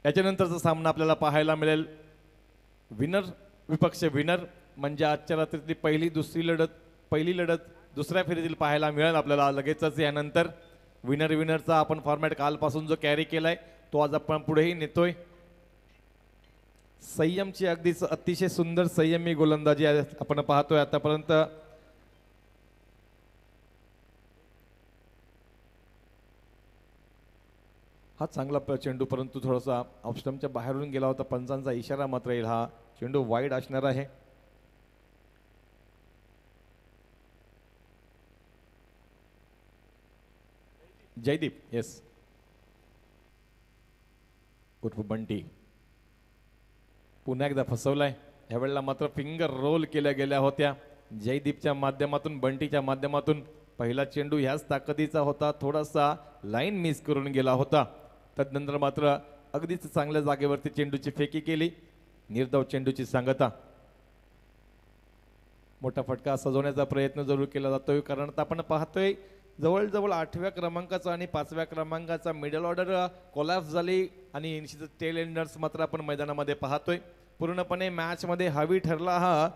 याच्यानंतरचा सामना आपल्याला पाहायला मिळेल विनर विपक्ष विनर म्हणजे आजच्या रात्रीतली पहिली लढत दुसऱ्या फेरीतील पाहायला मिळेल आपल्याला लगेचच. यानंतर विनरचा आपण फॉर्मॅट कालपासून जो कॅरी केलाय तो आज आपण पुढेही नेतोय. संयमची अगदीच अतिशय सुंदर संयमी गोलंदाजी आपण पाहतोय आतापर्यंत. हा चांगला चेंडू परंतु थोडासा ऑफस्टमच्या बाहेरून गेला होता. पंचांचा इशारा मात्र येईल. हा चेंडू वाईड असणार आहे. जयदीप येस उर्फ बंटी पुन्हा एकदा फसवलाय. ह्यावेळेला मात्र फिंगर रोल केल्या गेल्या होत्या जयदीपच्या माध्यमातून, बंटीच्या माध्यमातून. पहिला चेंडू ह्याच ताकदीचा होता, थोडासा लाईन मिस करून गेला होता. तदनंतर मात्र अगदीच चांगल्या जागेवरती चेंडूची फेकी केली. निर्धाव चेंडूची सांगता. मोठा फटका सजवण्याचा प्रयत्न जरूर केला जातोय कारण आपण पाहतोय जवळजवळ 8व्या क्रमांकाचा आणि 5व्या क्रमांकाचा मिडल ऑर्डर कोलॅप्स झाली आणि निश्चितच टेल एंडर्स मात्र आपण मैदानामध्ये पाहतोय. पूर्णपणे मॅच मध्ये हवी ठरला हा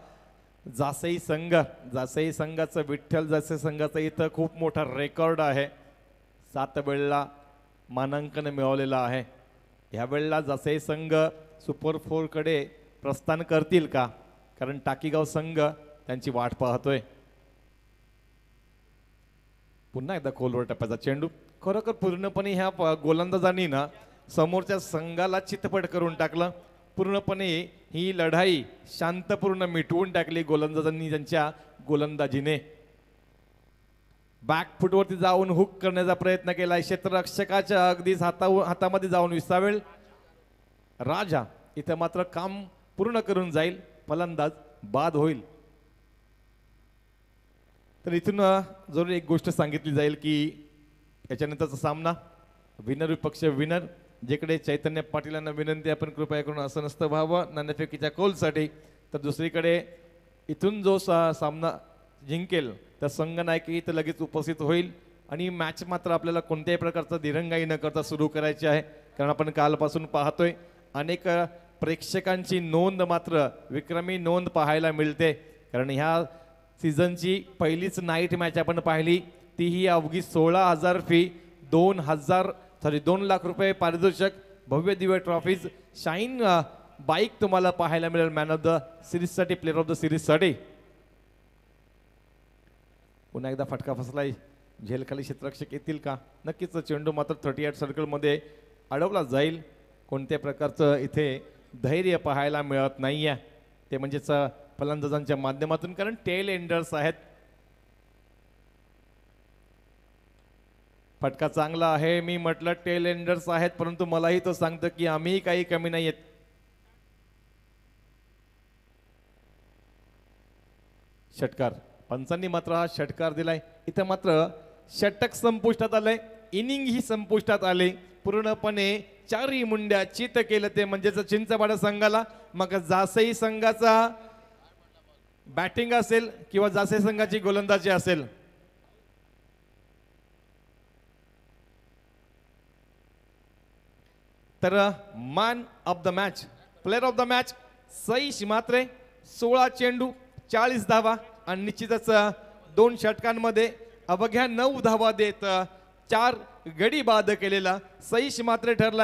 जासई संघ. जासई संघाचं विठ्ठल जासई संघाचा इथं खूप मोठा रेकॉर्ड आहे. 7 वेळेला मानांकन मिळवलेलं आहे. ह्या वेळेला जासई संघ सुपर 4 कडे प्रस्थान करतील का, कारण टाकीगाव संघ त्यांची वाट पाहतोय. पुन्हा एकदा खोलवर टप्प्याचा चेंडू. खरोखर पूर्णपणे ह्या गोलंदाजांनी ना समोरच्या संघाला चितपट करून टाकलं. पूर्णपणे ही लढाई शांतपूर्ण मिटवून टाकली गोलंदाजांनी त्यांच्या गोलंदाजीने. बॅक फुटवरती जाऊन हुक करण्याचा प्रयत्न केला. क्षेत्ररक्षकाच्या अगदीच हातामध्ये जाऊन विसावेल. राजा इथं मात्र काम पूर्ण करून जाईल. फलंदाज बाद होईल. तर इथून जरूर एक गोष्ट सांगितली जाईल की याच्यानंतरचा सामना विनर विपक्ष विनर, जिकडे चैतन्य पाटील यांना विनंती आपण कृपया करून असं नसतं व्हावं नाणेफेकीच्या कौलसाठी. तर दुसरीकडे इथून जो सामना जिंकेल त्या संघनायकी इथं लगेच उपस्थित होईल आणि मॅच मात्र आपल्याला कोणत्याही प्रकारचा दिरंगाई न करता सुरू करायची आहे. कारण आपण कालपासून पाहतोय अनेक प्रेक्षकांची नोंद मात्र विक्रमी नोंद पाहायला मिळते. कारण ह्या सीझनची पहिलीच नाईट मॅच आपण पाहिली, तीही अवघी 16,000 फी, 2,000 सॉरी 2 लाख रुपये पारितोषिक, भव्य दिव्य ट्रॉफीज, शाईन बाईक तुम्हाला पाहायला मिळेल मॅन ऑफ द सिरीजसाठी, प्लेअर ऑफ द सिरीजसाठी. पुन्हा एकदा फटका फसलाय, झेलखाली क्षेत्ररक्षक येतील का? नक्कीच चेंडू मात्र 38 सर्कलमध्ये अडवला जाईल. कोणत्या प्रकारचं इथे धैर्य पाहायला मिळत नाहीये, ते म्हणजेच फलंदाजांच्या माध्यमातून, कारण टेल एंडर्स आहेत. फटका चांगला आहे, मी म्हटलं टेल एंडर्स आहेत, परंतु मलाही तो सांगतं की आम्ही काही कमी नाहीयेत. षटकार, पंचांनी मात्र हा षटकार दिलाय. इथं मात्र षटक संपुष्टात आलंय, इनिंग ही संपुष्टात आली. पूर्णपणे 4 मुंड्या चित केलं ते म्हणजेच चिंचवाडा संघाला. मग जासई संघाचा बॅटिंग असेल किंवा जासई संघाची गोलंदाजी असेल, तर man of the match, player of the match Saish Matre. 16 चेंडू 40 धावा आणि निश्चितच 2 षटकांमध्ये अवघ्या 9 धावा देत 4 गडी बाद केलेला सईश मात्रे ठरला.